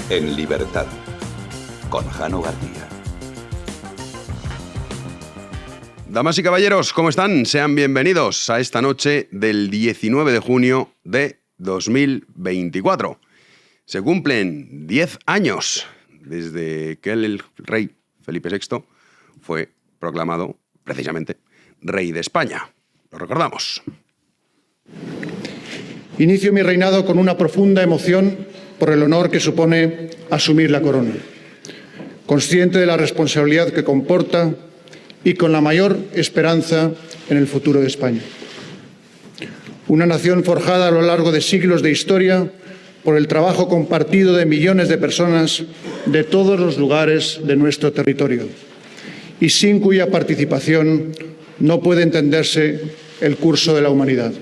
En libertad, con Jano García. Damas y caballeros, ¿cómo están? Sean bienvenidos a esta noche del 19 de junio de 2024. Se cumplen 10 años desde que el rey Felipe VI fue proclamado, precisamente, rey de España. Lo recordamos. Inicio mi reinado con una profunda emoción por el honor que supone asumir la corona, consciente de la responsabilidad que comporta y con la mayor esperanza en el futuro de España. Una nación forjada a lo largo de siglos de historia por el trabajo compartido de millones de personas de todos los lugares de nuestro territorio y sin cuya participación no puede entenderse el curso de la humanidad.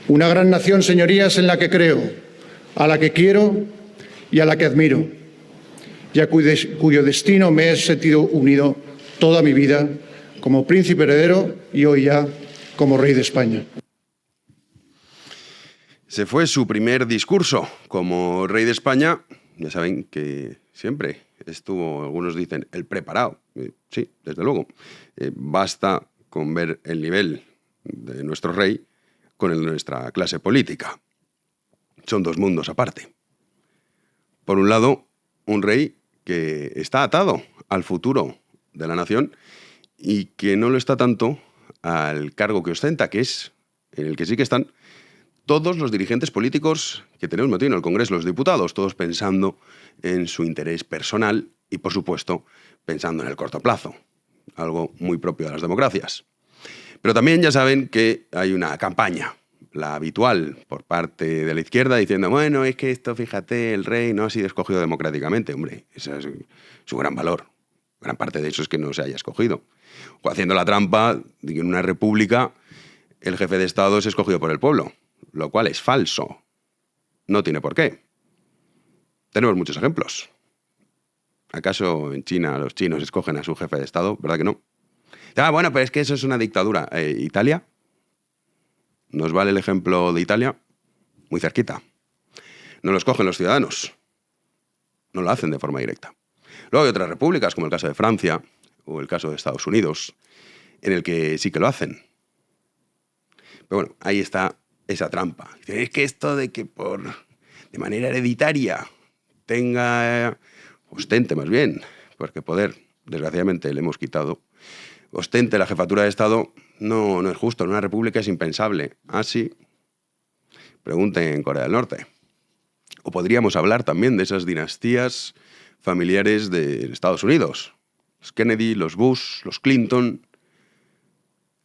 Una gran nación, señorías, en la que creo, a la que quiero y a la que admiro, y a cuyo destino me he sentido unido toda mi vida como príncipe heredero y hoy ya como rey de España. Se fue su primer discurso como rey de España. Ya saben que siempre estuvo, algunos dicen, el preparado. Sí, desde luego. Basta con ver el nivel de nuestro rey con el de nuestra clase política. Son dos mundos aparte. Por un lado, un rey que está atado al futuro de la nación y que no lo está tanto al cargo que ostenta, que es en el que sí que están todos los dirigentes políticos que tenemos metido en el Congreso, los diputados, todos pensando en su interés personal y, por supuesto, pensando en el corto plazo, algo muy propio de las democracias. Pero también ya saben que hay una campaña, la habitual, por parte de la izquierda, diciendo, bueno, es que esto, fíjate, el rey no ha sido escogido democráticamente. Hombre, ese es su gran valor. Gran parte de eso es que no se haya escogido. O haciendo la trampa de que en una república el jefe de Estado es escogido por el pueblo, lo cual es falso. No tiene por qué. Tenemos muchos ejemplos. ¿Acaso en China los chinos escogen a su jefe de Estado? ¿Verdad que no? Ah, bueno, pero es que eso es una dictadura. ¿Italia? ¿Nos vale el ejemplo de Italia? Muy cerquita. No lo escogen los ciudadanos. No lo hacen de forma directa. Luego hay otras repúblicas, como el caso de Francia o el caso de Estados Unidos, en el que sí que lo hacen. Pero bueno, ahí está esa trampa. Es que esto de que de manera hereditaria ostente más bien, porque poder, desgraciadamente, le hemos quitado, ostente la jefatura de Estado, no es justo. En una república es impensable. Así, pregunten en Corea del Norte. O podríamos hablar también de esas dinastías familiares de Estados Unidos. Los Kennedy, los Bush, los Clinton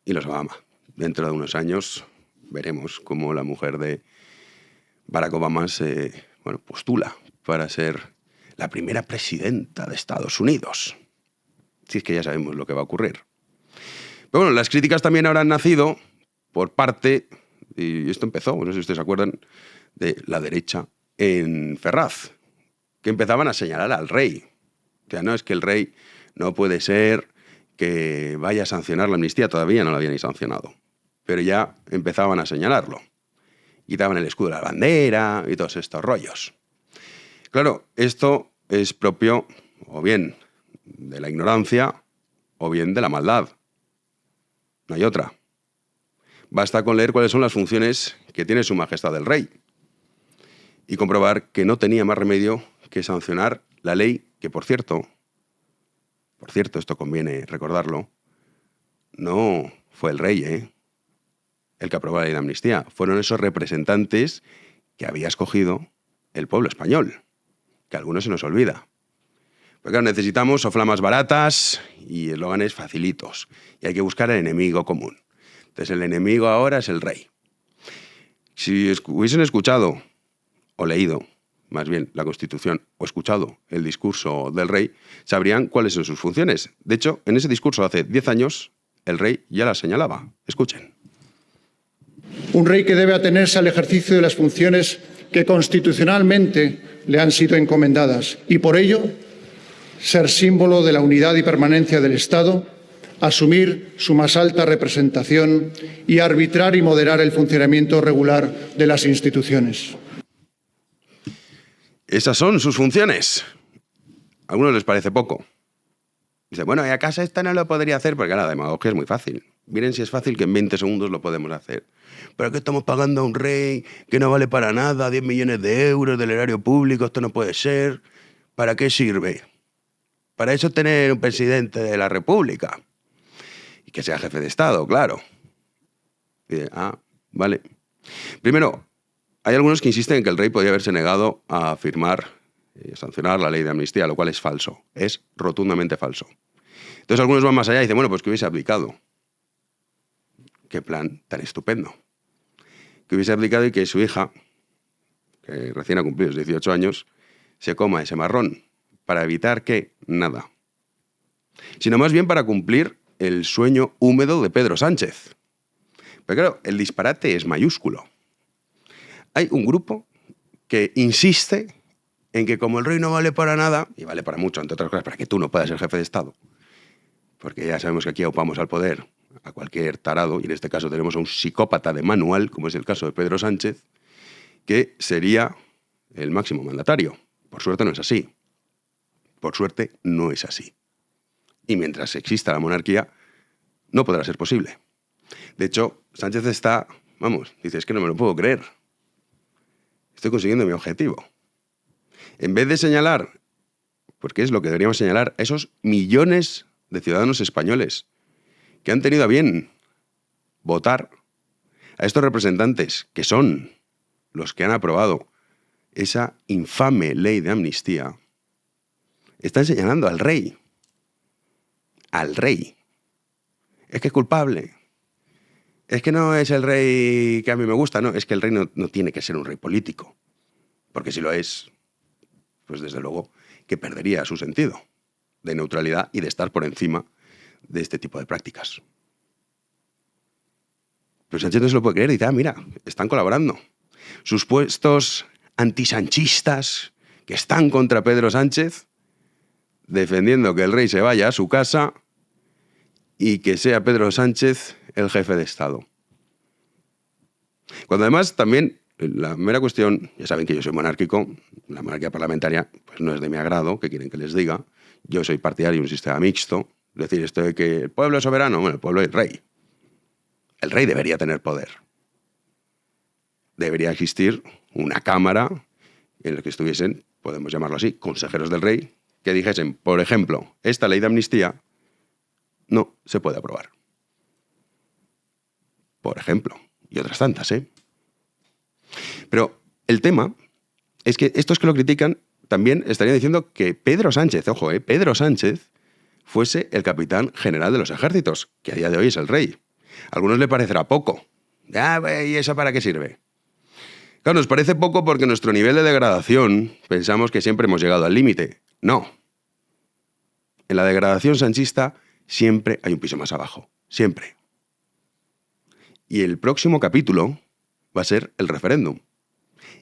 y los Obama. Dentro de unos años veremos cómo la mujer de Barack Obama se postula para ser la primera presidenta de Estados Unidos. Si es que ya sabemos lo que va a ocurrir. Pero bueno, las críticas también habrán nacido por parte, y esto empezó, no sé si ustedes se acuerdan, de la derecha en Ferraz, que empezaban a señalar al rey. O sea, no es que el rey no puede ser que vaya a sancionar la amnistía, todavía no la había ni sancionado, pero ya empezaban a señalarlo. Quitaban el escudo de la bandera y todos estos rollos. Claro, esto es propio o bien de la ignorancia o bien de la maldad. No hay otra. Basta con leer cuáles son las funciones que tiene Su Majestad el Rey y comprobar que no tenía más remedio que sancionar la ley que, por cierto, esto conviene recordarlo, no fue el rey, el que aprobó la ley de amnistía. Fueron esos representantes que había escogido el pueblo español, que a algunos se nos olvida. Porque claro, necesitamos soflamas baratas y eslóganes facilitos. Y hay que buscar el enemigo común. Entonces el enemigo ahora es el rey. Si hubiesen escuchado o leído, más bien, la Constitución o escuchado el discurso del rey, sabrían cuáles son sus funciones. De hecho, en ese discurso hace 10 años, el rey ya las señalaba. Escuchen. Un rey que debe atenerse al ejercicio de las funciones que constitucionalmente le han sido encomendadas y por ello ser símbolo de la unidad y permanencia del Estado, asumir su más alta representación y arbitrar y moderar el funcionamiento regular de las instituciones. Esas son sus funciones. A algunos les parece poco. Dice, bueno, ¿y acaso esta no lo podría hacer? Porque la demagogia es muy fácil. Miren si es fácil que en 20 segundos lo podemos hacer. ¿Pero qué estamos pagando a un rey que no vale para nada? 10 millones de euros del erario público, esto no puede ser. ¿Para qué sirve? Para eso tener un presidente de la República. Y que sea jefe de Estado, claro. Y dice, vale. Primero, hay algunos que insisten en que el rey podía haberse negado a firmar y sancionar la ley de amnistía, lo cual es falso. Es rotundamente falso. Entonces algunos van más allá y dicen, bueno, pues que hubiese aplicado. Qué plan tan estupendo. Que hubiese aplicado y que su hija, que recién ha cumplido los 18 años, se coma ese marrón. ¿Para evitar qué? Nada. Sino más bien para cumplir el sueño húmedo de Pedro Sánchez. Pero claro, el disparate es mayúsculo. Hay un grupo que insiste en que como el rey no vale para nada, y vale para mucho, entre otras cosas, para que tú no puedas ser jefe de Estado, porque ya sabemos que aquí aupamos al poder a cualquier tarado, y en este caso tenemos a un psicópata de manual, como es el caso de Pedro Sánchez, que sería el máximo mandatario. Por suerte no es así. Por suerte no es así. Y mientras exista la monarquía, no podrá ser posible. De hecho, Sánchez está, dice, es que no me lo puedo creer. Estoy consiguiendo mi objetivo. En vez de señalar, porque es lo que deberíamos señalar, a esos millones de ciudadanos españoles que han tenido a bien votar a estos representantes que son los que han aprobado esa infame ley de amnistía, están señalando al rey. Al rey. Es que es culpable. Es que no es el rey que a mí me gusta, no. Es que el rey no tiene que ser un rey político. Porque si lo es, pues desde luego que perdería su sentido de neutralidad y de estar por encima de este tipo de prácticas. Pero Sánchez no se lo puede creer. Dice, mira, están colaborando. Sus puestos antisanchistas que están contra Pedro Sánchez, defendiendo que el rey se vaya a su casa y que sea Pedro Sánchez el jefe de Estado. Cuando además también la mera cuestión, ya saben que yo soy monárquico, la monarquía parlamentaria pues no es de mi agrado, ¿qué quieren que les diga? Yo soy partidario de un sistema mixto, es decir, esto de que el pueblo es soberano, bueno, el pueblo es rey. El rey debería tener poder. Debería existir una cámara en la que estuviesen, podemos llamarlo así, consejeros del rey, que dijesen, por ejemplo, esta ley de amnistía no se puede aprobar. Por ejemplo, y otras tantas, ¿eh? Pero el tema es que estos que lo critican también estarían diciendo que Pedro Sánchez, ojo, Pedro Sánchez fuese el capitán general de los ejércitos, que a día de hoy es el rey. A algunos le parecerá poco. ¿Y eso para qué sirve? Claro, nos parece poco porque nuestro nivel de degradación pensamos que siempre hemos llegado al límite. No. En la degradación sanchista siempre hay un piso más abajo. Siempre. Y el próximo capítulo va a ser el referéndum.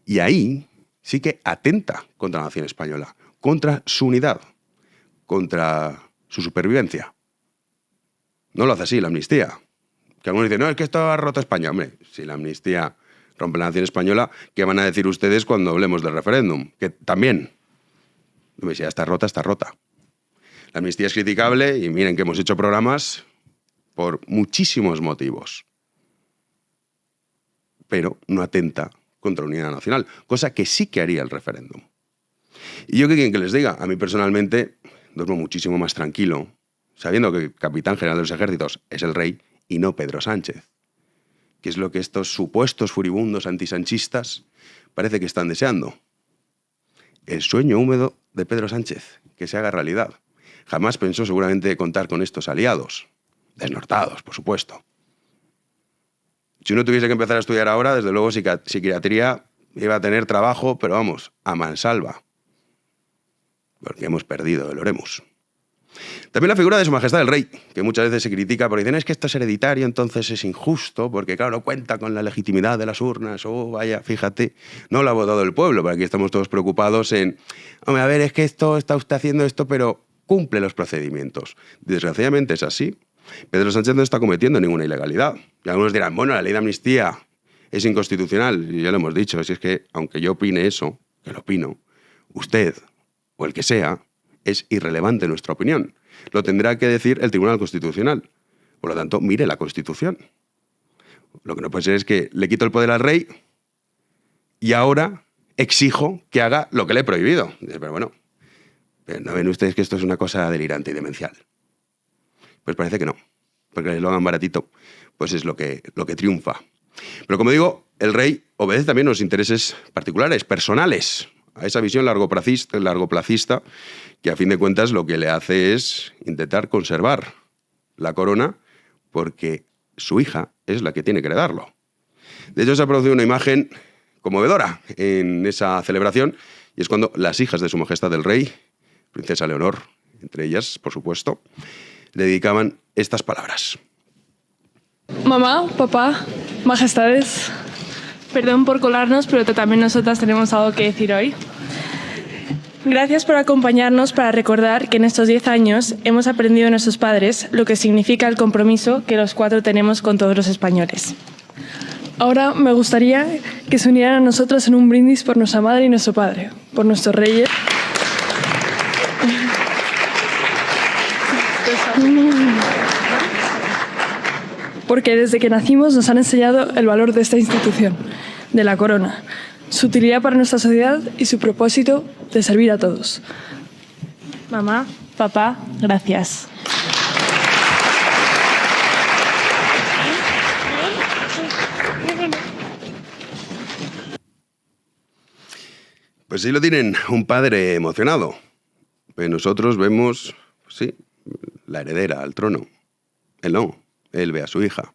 Y ahí sí que atenta contra la nación española, contra su unidad, contra su supervivencia. No lo hace así la amnistía. Que algunos dicen, no, es que esto ha roto España. Hombre, si la amnistía rompe la nación española, ¿qué van a decir ustedes cuando hablemos del referéndum? Que también, si ya está rota, está rota. La amnistía es criticable y miren que hemos hecho programas por muchísimos motivos. Pero no atenta contra la unidad nacional, cosa que sí que haría el referéndum. Y yo, ¿qué quieren que les diga? A mí personalmente duermo muchísimo más tranquilo, sabiendo que el capitán general de los ejércitos es el rey y no Pedro Sánchez, que es lo que estos supuestos furibundos antisanchistas parece que están deseando. El sueño húmedo de Pedro Sánchez, que se haga realidad. Jamás pensó seguramente contar con estos aliados, desnortados, por supuesto. Si uno tuviese que empezar a estudiar ahora, desde luego psiquiatría iba a tener trabajo, pero vamos, a mansalva. Porque hemos perdido el Oremus. También la figura de Su Majestad el Rey, que muchas veces se critica porque dicen es que esto es hereditario, entonces es injusto, porque claro, no cuenta con la legitimidad de las urnas, vaya, fíjate, no lo ha votado el pueblo, pero aquí estamos todos preocupados en, hombre, a ver, es que esto, está usted haciendo esto, pero cumple los procedimientos. Desgraciadamente es así. Pedro Sánchez no está cometiendo ninguna ilegalidad. Y algunos dirán, bueno, la ley de amnistía es inconstitucional, y ya lo hemos dicho, si es que, aunque yo opine eso, que lo opino, usted o el que sea es irrelevante en nuestra opinión. Lo tendrá que decir el Tribunal Constitucional. Por lo tanto, mire la Constitución. Lo que no puede ser es que le quito el poder al rey y ahora exijo que haga lo que le he prohibido. Pero bueno, ¿no ven ustedes que esto es una cosa delirante y demencial? Pues parece que no, porque el eslogan baratito pues es lo que triunfa. Pero como digo, el rey obedece también a los intereses particulares, personales, a esa visión largoplacista que a fin de cuentas lo que le hace es intentar conservar la corona porque su hija es la que tiene que heredarlo. De hecho, se ha producido una imagen conmovedora en esa celebración y es cuando las hijas de Su Majestad el Rey, Princesa Leonor, entre ellas, por supuesto, le dedicaban estas palabras. Mamá, papá, majestades, perdón por colarnos, pero también nosotras tenemos algo que decir hoy. Gracias por acompañarnos para recordar que en estos 10 años hemos aprendido de nuestros padres lo que significa el compromiso que los 4 tenemos con todos los españoles. Ahora me gustaría que se unieran a nosotros en un brindis por nuestra madre y nuestro padre, por nuestros reyes. Porque desde que nacimos nos han enseñado el valor de esta institución, de la corona, su utilidad para nuestra sociedad y su propósito de servir a todos. Mamá, papá, gracias. Pues sí lo tienen, un padre emocionado. Pues nosotros vemos, sí, la heredera al trono. Él no. Él ve a su hija.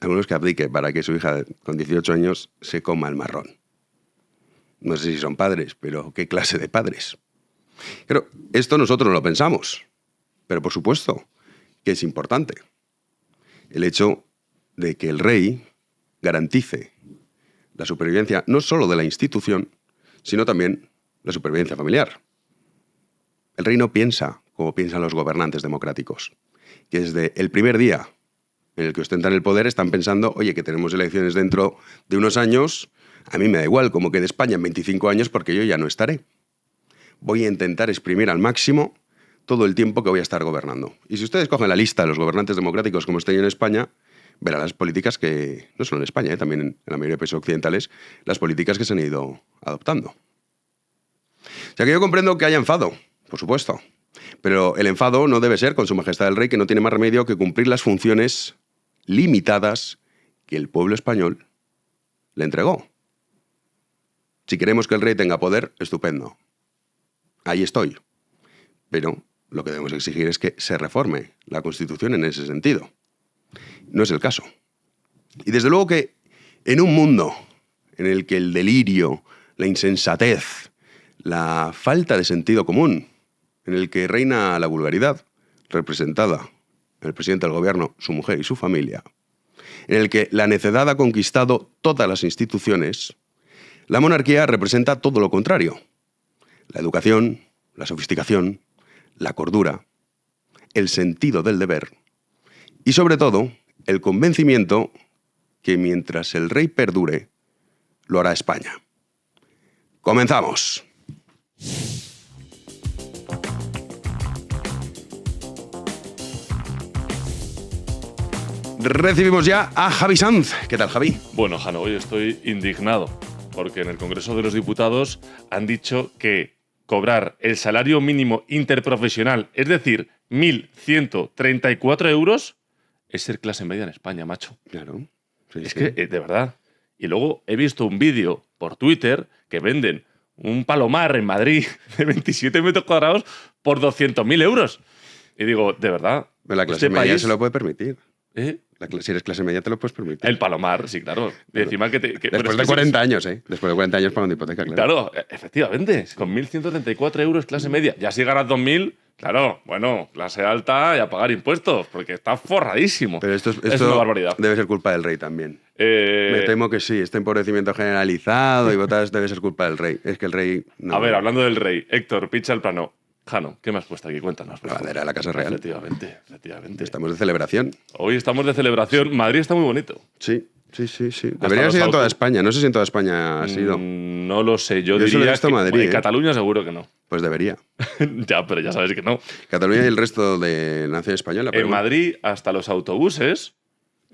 Algunos que abdique para que su hija con 18 años se coma el marrón. No sé si son padres, pero ¿qué clase de padres? Pero esto nosotros no lo pensamos. Pero por supuesto que es importante. El hecho de que el rey garantice la supervivencia no solo de la institución, sino también la supervivencia familiar. El rey no piensa como piensan los gobernantes democráticos, que desde el primer día en el que ostentan el poder están pensando, oye, que tenemos elecciones dentro de unos años, a mí me da igual como quede España en 25 años porque yo ya no estaré. Voy a intentar exprimir al máximo todo el tiempo que voy a estar gobernando. Y si ustedes cogen la lista de los gobernantes democráticos como estén en España, verán las políticas que, no solo en España, también en la mayoría de países occidentales, las políticas que se han ido adoptando. O sea que yo comprendo que haya enfado, por supuesto. Pero el enfado no debe ser con Su Majestad el Rey, que no tiene más remedio que cumplir las funciones limitadas que el pueblo español le entregó. Si queremos que el rey tenga poder, estupendo. Ahí estoy. Pero lo que debemos exigir es que se reforme la Constitución en ese sentido. No es el caso. Y desde luego que en un mundo en el que el delirio, la insensatez, la falta de sentido común, en el que reina la vulgaridad, representada en el presidente del gobierno, su mujer y su familia, en el que la necedad ha conquistado todas las instituciones, la monarquía representa todo lo contrario. La educación, la sofisticación, la cordura, el sentido del deber y, sobre todo, el convencimiento que mientras el rey perdure, lo hará España. ¡Comenzamos! Recibimos ya a Javi Sanz. ¿Qué tal, Javi? Bueno, Jano, hoy estoy indignado porque en el Congreso de los Diputados han dicho que cobrar el salario mínimo interprofesional, es decir, 1.134 euros, es ser clase media en España, macho. Claro. Sí, es sí. que, de verdad. Y luego he visto un vídeo por Twitter que venden un palomar en Madrid de 27 metros cuadrados por 200.000 euros. Y digo, de verdad. Pero la clase media se lo puede permitir. ¿Eh? Si eres clase media te lo puedes permitir. El palomar, sí, claro. Y encima Después de 40 años, ¿eh? Después de 40 años pagando hipoteca, claro. Claro, efectivamente. Con 1.134 euros clase media. Ya si ganas 2.000, claro, bueno, clase alta y a pagar impuestos, porque está forradísimo. Pero esto es una barbaridad. Debe ser culpa del rey también. Me temo que sí, este empobrecimiento generalizado y botas debe ser culpa del rey. Es que el rey... No. A ver, hablando del rey, Héctor, picha el plano. Jano, ¿qué me has puesto aquí? Cuéntanos. La bandera de la Casa Real. Efectivamente. Estamos de celebración. Hoy estamos de celebración. Madrid está muy bonito. Sí. Sí. Debería haber sido en toda España. No sé si en toda España ha sido. No lo sé. Yo solo he diría visto que Madrid, en Cataluña seguro que no. Pues debería. Ya, pero ya sabes que no. Cataluña y el resto de la nación española. En Madrid, hasta los autobuses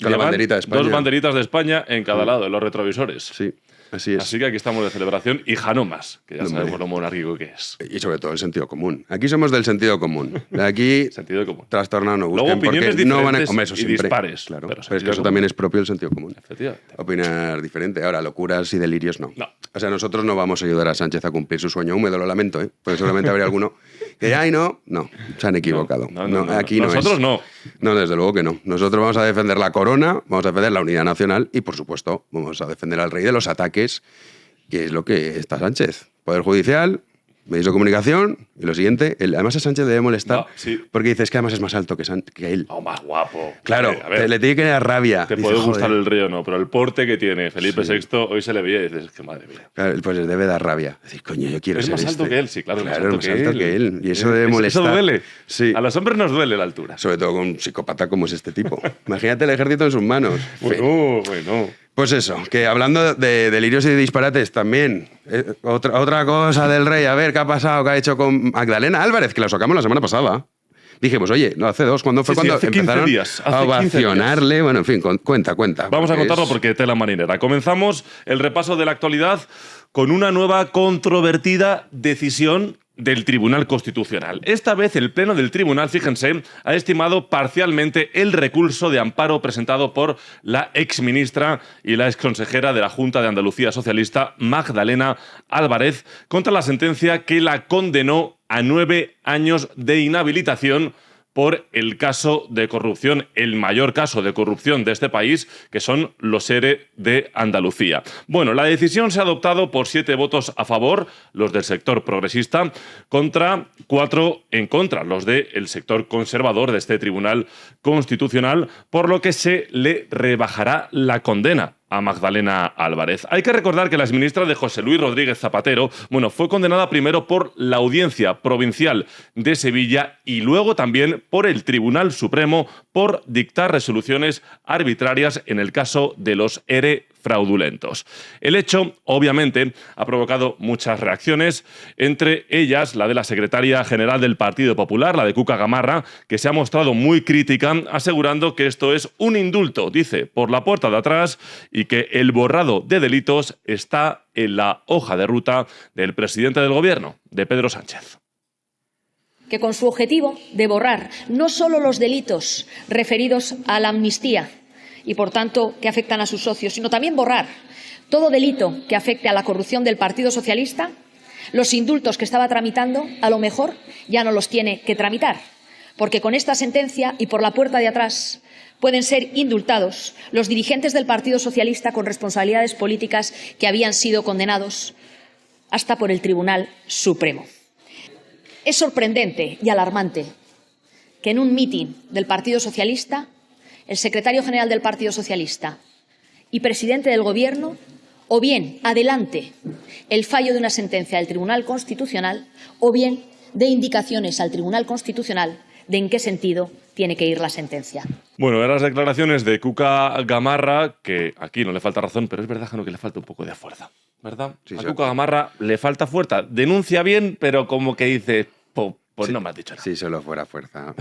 Con la llevan banderita de España. 2 banderitas de España en cada lado, en los retrovisores. Sí, así es. Así que aquí estamos de celebración y ja no más, que ya Hombre. sabemos lo monárquico que es. Y sobre todo el sentido común. Aquí somos del sentido común. De aquí, Sentido común. trastornado no Luego busquen, opiniones porque no van a... diferentes Hombre, eso y siempre. dispares, Claro, pero pero es sentido que eso común. también es propio del sentido común. Efectivamente. Opinar diferente. Ahora, locuras y delirios no. No. O sea, nosotros no vamos a ayudar a Sánchez a cumplir su sueño húmedo, lo lamento, ¿eh? Porque seguramente habría alguno que, ay, no, se han equivocado. No, aquí no nosotros es. no. No, desde luego que no. Nosotros vamos a defender la corona, vamos a defender la unidad nacional y, por supuesto, vamos a defender al rey de los ataques, que es lo que está Sánchez. Poder judicial, medios de comunicación y lo siguiente. Además, a Sánchez debe molestar Sí. porque dices que además es más alto que él. O más guapo. Claro, A ver, le tiene que dar rabia. te Dice, puede gustar joder. el rey o no, pero el porte que tiene Felipe VI hoy se le veía y dices, que madre mía. Claro, pues les debe dar rabia. Decir, coño, yo quiero Es ser más alto este. que él, sí, claro. Claro, es más alto que él. Y eso debe molestar. Eso duele. Sí. A los hombres nos duele la altura. Sobre todo con un psicópata como es este tipo. Imagínate el ejército en sus manos. Bueno. Pues eso, que hablando de delirios y de disparates también, otra cosa del rey, a ver qué ha pasado, qué ha hecho con Magdalena Álvarez, que la sacamos la semana pasada. Dijimos, oye, no, hace 2, ¿cuándo fue Sí, cuando hace 15 empezaron días, hace a 15 días. ovacionarle? Bueno, en fin, cuenta. Vamos a porque contarlo es- porque tela marinera. Comenzamos el repaso de la actualidad con una nueva controvertida decisión del Tribunal Constitucional. Esta vez el Pleno del Tribunal, fíjense, ha estimado parcialmente el recurso de amparo presentado por la exministra y la exconsejera de la Junta de Andalucía Socialista, Magdalena Álvarez, contra la sentencia que la condenó a 9 años de inhabilitación por el caso de corrupción, el mayor caso de corrupción de este país, que son los ERE de Andalucía. Bueno, la decisión se ha adoptado por 7 votos a favor, los del sector progresista, contra 4 en contra, los del sector conservador de este Tribunal Constitucional, por lo que se le rebajará la condena a Magdalena Álvarez. Hay que recordar que la exministra de José Luis Rodríguez Zapatero, fue condenada primero por la Audiencia Provincial de Sevilla y luego también por el Tribunal Supremo por dictar resoluciones arbitrarias en el caso de los ERE fraudulentos. El hecho, obviamente, ha provocado muchas reacciones, entre ellas la de la secretaria general del Partido Popular, la de Cuca Gamarra, que se ha mostrado muy crítica, asegurando que esto es un indulto, dice, por la puerta de atrás y que el borrado de delitos está en la hoja de ruta del presidente del Gobierno, de Pedro Sánchez. Que con su objetivo de borrar no solo los delitos referidos a la amnistía y, por tanto, que afectan a sus socios, sino también borrar todo delito que afecte a la corrupción del Partido Socialista, los indultos que estaba tramitando, a lo mejor ya no los tiene que tramitar, porque con esta sentencia y por la puerta de atrás pueden ser indultados los dirigentes del Partido Socialista con responsabilidades políticas que habían sido condenados hasta por el Tribunal Supremo. Es sorprendente y alarmante que en un mitin del Partido Socialista el secretario general del Partido Socialista y presidente del Gobierno o bien adelante el fallo de una sentencia del Tribunal Constitucional o bien dé indicaciones al Tribunal Constitucional de en qué sentido tiene que ir la sentencia. Bueno, eran las declaraciones de Cuca Gamarra, que aquí no le falta razón, pero es verdad, Jano, que le falta un poco de fuerza, ¿verdad? Sí, a sí. Cuca Gamarra le falta fuerza. Denuncia bien, pero como que dice, pues Sí, no me has dicho nada. Si solo fuera fuerza.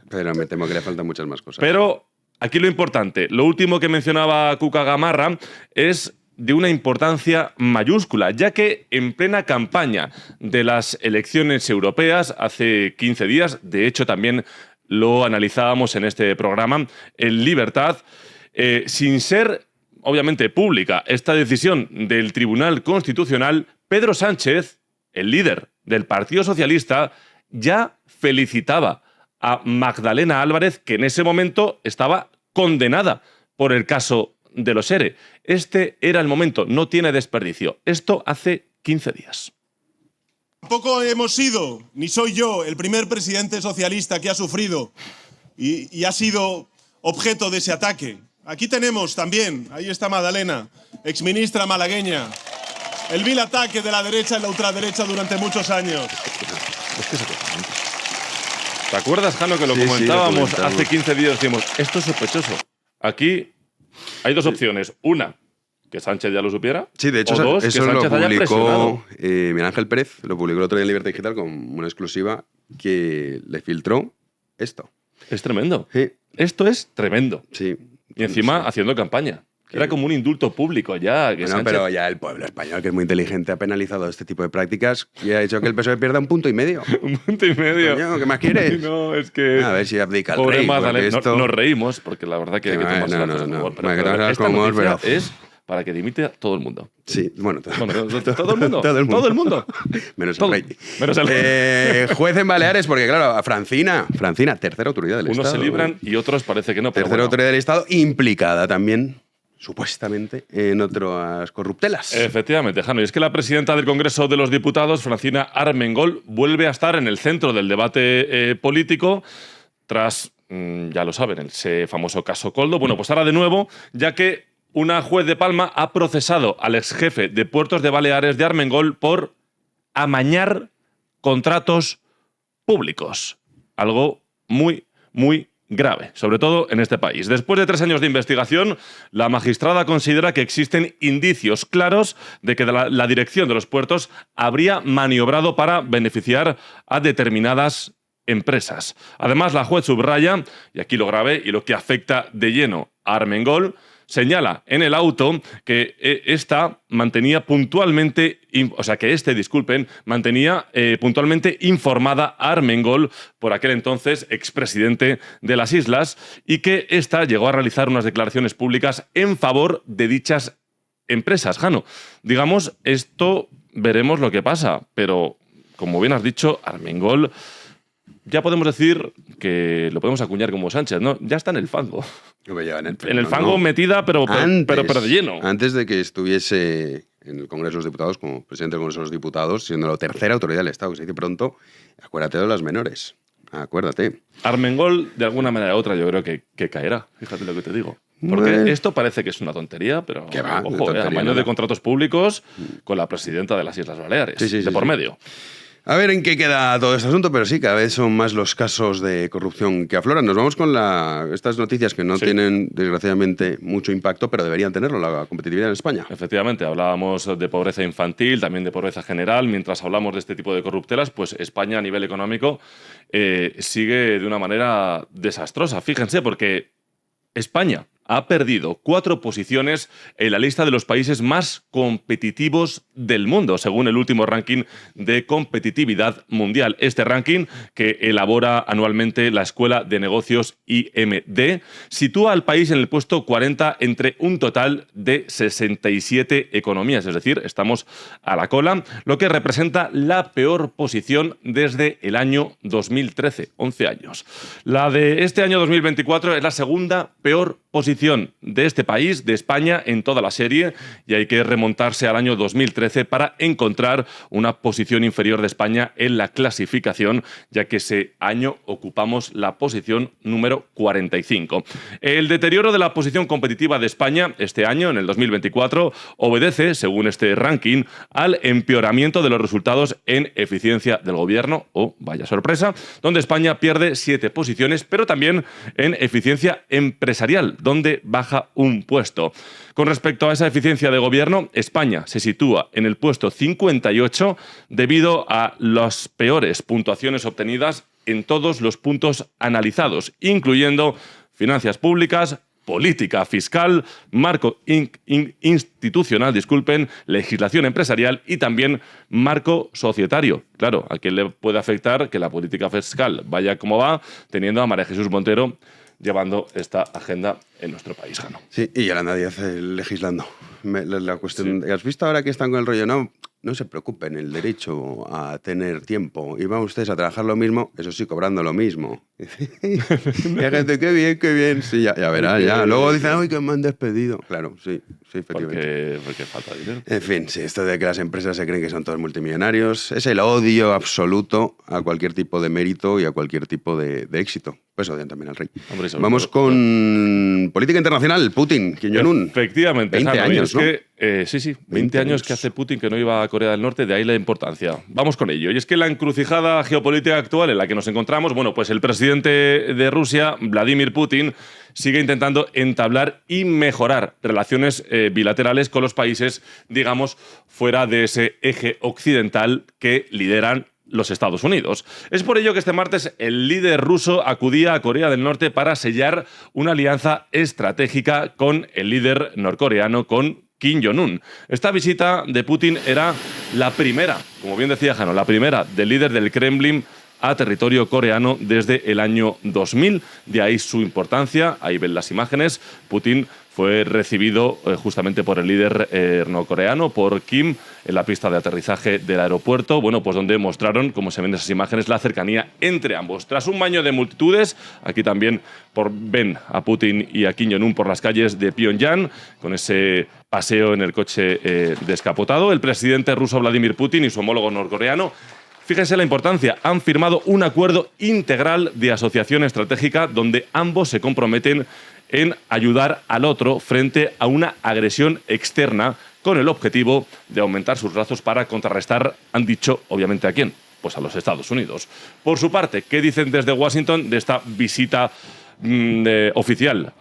Pero me temo que le faltan muchas más cosas. Pero aquí lo importante, lo último que mencionaba Cuca Gamarra es de una importancia mayúscula, ya que en plena campaña de las elecciones europeas, hace 15 días, de hecho también lo analizábamos en este programa, en Libertad, sin ser obviamente pública esta decisión del Tribunal Constitucional, Pedro Sánchez, el líder del Partido Socialista, ya felicitaba a Magdalena Álvarez, que en ese momento estaba condenada por el caso de los ERE. Este era el momento, no tiene desperdicio. Esto hace 15 días. Tampoco hemos sido, ni soy yo, el primer presidente socialista que ha sufrido y ha sido objeto de ese ataque. Aquí tenemos también, ahí está Magdalena, exministra malagueña, el vil ataque de la derecha y la ultraderecha durante muchos años. ¿Te acuerdas, Jano, que lo Sí, sí, comentábamos lo comentamos. hace 15 días? Decíamos, esto es sospechoso. Aquí Hay dos opciones. Una, que Sánchez ya lo supiera. Sí, de hecho, o dos, eso que lo Sánchez haya publicó presionado. Miguel Ángel Pérez, lo publicó el otro día en Libertad Digital con una exclusiva que le filtró esto. Es tremendo. Sí, Esto es tremendo. sí. Y encima Sí. haciendo campaña. Era como un indulto público ya. Que Bueno, Sánchez- pero ya el pueblo español, que es muy inteligente, ha penalizado este tipo de prácticas y ha hecho que el PSOE pierda 1,5 puntos. Un punto y medio. Coño, ¿qué más quieres? No, es que... A ver si abdica el Pobre rey. porque Magdalena. esto- Nos reímos, porque la verdad que hay que No, tomarse no, las no, cosas con no. humor. Pero, Hay que pero tomarse esta con humor, noticia pero- es para que dimite a todo el mundo. Sí, bueno, todo, Bueno, todo el mundo. Todo el mundo. Todo el mundo. Menos Todo. el rey. Menos el Juez en Baleares, porque claro, a Francina, tercera autoridad del Unos Estado. se libran y otros parece que no. Pero Tercera bueno. autoridad del Estado, implicada también, supuestamente, en otras corruptelas. Efectivamente, Jano. Y es que la presidenta del Congreso de los Diputados, Francina Armengol, vuelve a estar en el centro del debate político tras, ya lo saben, ese famoso caso Coldo. Bueno, pues ahora de nuevo, ya que una juez de Palma ha procesado al exjefe de Puertos de Baleares de Armengol por amañar contratos públicos. Algo muy, muy grave, sobre todo en este país. Después de 3 años de investigación, la magistrada considera que existen indicios claros de que la dirección de los puertos habría maniobrado para beneficiar a determinadas empresas. Además, la juez subraya, y aquí lo grave y lo que afecta de lleno a Armengol, señala en el auto que mantenía puntualmente, mantenía puntualmente informada a Armengol, por aquel entonces expresidente de las Islas, y que ésta llegó a realizar unas declaraciones públicas en favor de dichas empresas. Jano, digamos, esto veremos lo que pasa, pero como bien has dicho, Armengol, ya podemos decir que lo podemos acuñar como Sánchez, ¿no? Ya está en el fango. Hombre, ya En el fango metida, pero de lleno. Antes de que estuviese en el Congreso de los Diputados como presidente del Congreso de los Diputados, siendo la tercera autoridad del Estado, que se dice pronto, acuérdate de las menores. Acuérdate. Armengol, de alguna manera u otra, yo creo que caerá. Fíjate lo que te digo. Porque Bueno. esto parece que es una tontería, pero Que va, ojo, tontería amaño nada. de contratos públicos con la presidenta de las Islas Baleares, Sí, sí, de sí, por sí. medio. A ver en qué queda todo este asunto, pero sí, cada vez son más los casos de corrupción que afloran. Nos vamos con estas noticias que no Sí. tienen, desgraciadamente, mucho impacto, pero deberían tenerlo, la competitividad en España. Efectivamente, hablábamos de pobreza infantil, también de pobreza general. Mientras hablamos de este tipo de corruptelas, pues España a nivel económico sigue de una manera desastrosa. Fíjense, porque España ha perdido 4 posiciones en la lista de los países más competitivos del mundo, según el último ranking de competitividad mundial. Este ranking, que elabora anualmente la Escuela de Negocios IMD, sitúa al país en el puesto 40 entre un total de 67 economías, es decir, estamos a la cola, lo que representa la peor posición desde el año 2013, 11 años. La de este año 2024 es la segunda peor posición de este país, de España, en toda la serie, y hay que remontarse al año 2013 para encontrar una posición inferior de España en la clasificación, ya que ese año ocupamos la posición número 45. El deterioro de la posición competitiva de España este año, en el 2024, obedece, según este ranking, al empeoramiento de los resultados en eficiencia del gobierno, vaya sorpresa, donde España pierde 7 posiciones, pero también en eficiencia empresarial, donde baja un puesto. Con respecto a esa eficiencia de gobierno, España se sitúa en el puesto 58 debido a las peores puntuaciones obtenidas en todos los puntos analizados, incluyendo finanzas públicas, política fiscal, marco institucional, legislación empresarial y también marco societario. Claro, ¿a quién le puede afectar que la política fiscal vaya como va, teniendo a María Jesús Montero llevando esta agenda en nuestro país, Jano? Sí, y Yolanda Díaz legislando. La cuestión, ¿has visto ahora que están con el rollo? No se preocupen, el derecho a tener tiempo. Y van ustedes a trabajar lo mismo, eso sí, cobrando lo mismo. Y hay gente, qué bien. Sí, ya verás, ya. Luego dicen, uy, que me han despedido. Claro, sí, efectivamente. Porque falta dinero. En fin, sí, esto de que las empresas se creen que son todos multimillonarios es el odio absoluto a cualquier tipo de mérito y a cualquier tipo de éxito. Pues odian también al rey. Hombre, sobre Vamos todo, con política internacional. Putin, Kim Jong-un. Efectivamente, 20 Jano, y años, es ¿no? que, sí, 20 años que hace Putin que no iba a Corea del Norte, de ahí la importancia. Vamos con ello. Y es que la encrucijada geopolítica actual en la que nos encontramos, bueno, pues el presidente de Rusia, Vladimir Putin, sigue intentando entablar y mejorar relaciones bilaterales con los países, digamos, fuera de ese eje occidental que lideran los Estados Unidos. Es por ello que este martes el líder ruso acudía a Corea del Norte para sellar una alianza estratégica con el líder norcoreano, con Kim Jong-un. Esta visita de Putin era la primera, como bien decía Jano, la primera del líder del Kremlin a territorio coreano desde el año 2000. De ahí su importancia, ahí ven las imágenes. Putin fue recibido justamente por el líder norcoreano, por Kim, en la pista de aterrizaje del aeropuerto, bueno, pues donde mostraron, como se ven en esas imágenes, la cercanía entre ambos. Tras un baño de multitudes, aquí también ven a Putin y a Kim Jong-un por las calles de Pyongyang, con ese paseo en el coche descapotado. El presidente ruso Vladimir Putin y su homólogo norcoreano, fíjense la importancia, han firmado un acuerdo integral de asociación estratégica donde ambos se comprometen en ayudar al otro frente a una agresión externa con el objetivo de aumentar sus brazos para contrarrestar, han dicho, obviamente, ¿a quién? Pues a los Estados Unidos. Por su parte, ¿qué dicen desde Washington de esta visita oficial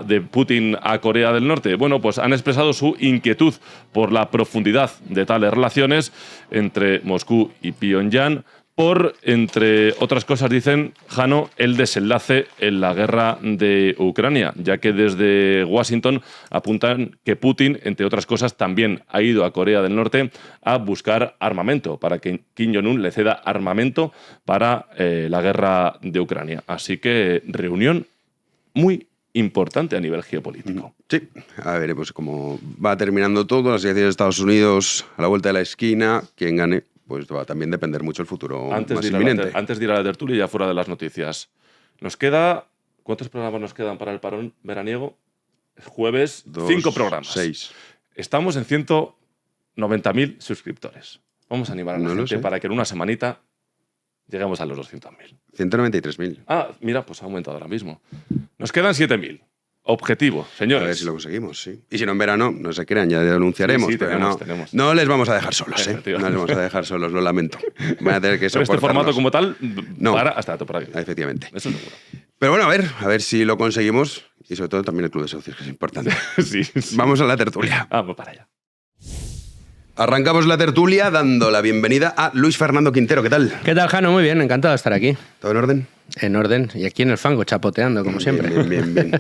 de Putin a Corea del Norte? Bueno, pues han expresado su inquietud por la profundidad de tales relaciones entre Moscú y Pyongyang, por, entre otras cosas, dicen, Jano, el desenlace en la guerra de Ucrania, ya que desde Washington apuntan que Putin, entre otras cosas, también ha ido a Corea del Norte a buscar armamento, para que Kim Jong-un le ceda armamento para la guerra de Ucrania. Así que reunión muy importante a nivel geopolítico. Sí, a ver, pues como va terminando todo, las elecciones de Estados Unidos a la vuelta de la esquina, quien gane, pues va a también depender mucho el futuro más inminente. Antes de ir a la tertulia y ya fuera de las noticias, nos queda... ¿Cuántos programas nos quedan para el parón veraniego? Jueves, 5 programas. 6. Estamos en 190.000 suscriptores. Vamos a animar a la gente para que en una semanita lleguemos a los 200.000. 193.000. Ah, mira, pues ha aumentado ahora mismo. Nos quedan 7.000. Objetivo, señores. A ver si lo conseguimos, sí. Y si no en verano, no se crean, ya lo anunciaremos. Sí, pero tenemos. no les vamos a dejar solos, ¿eh? No les vamos a dejar solos, lo lamento. Van a tener que Pero este formato como tal, no, para hasta la temporada. Efectivamente. Eso seguro. Pero bueno, a ver si lo conseguimos. Y sobre todo también el club de socios, que es importante. Sí. Vamos a la tertulia. Vamos para allá. Arrancamos la tertulia dando la bienvenida a Luis Fernando Quintero. ¿Qué tal? ¿Qué tal, Jano? Muy bien, encantado de estar aquí. ¿Todo en orden? En orden, y aquí en el fango, chapoteando, como siempre. Bien.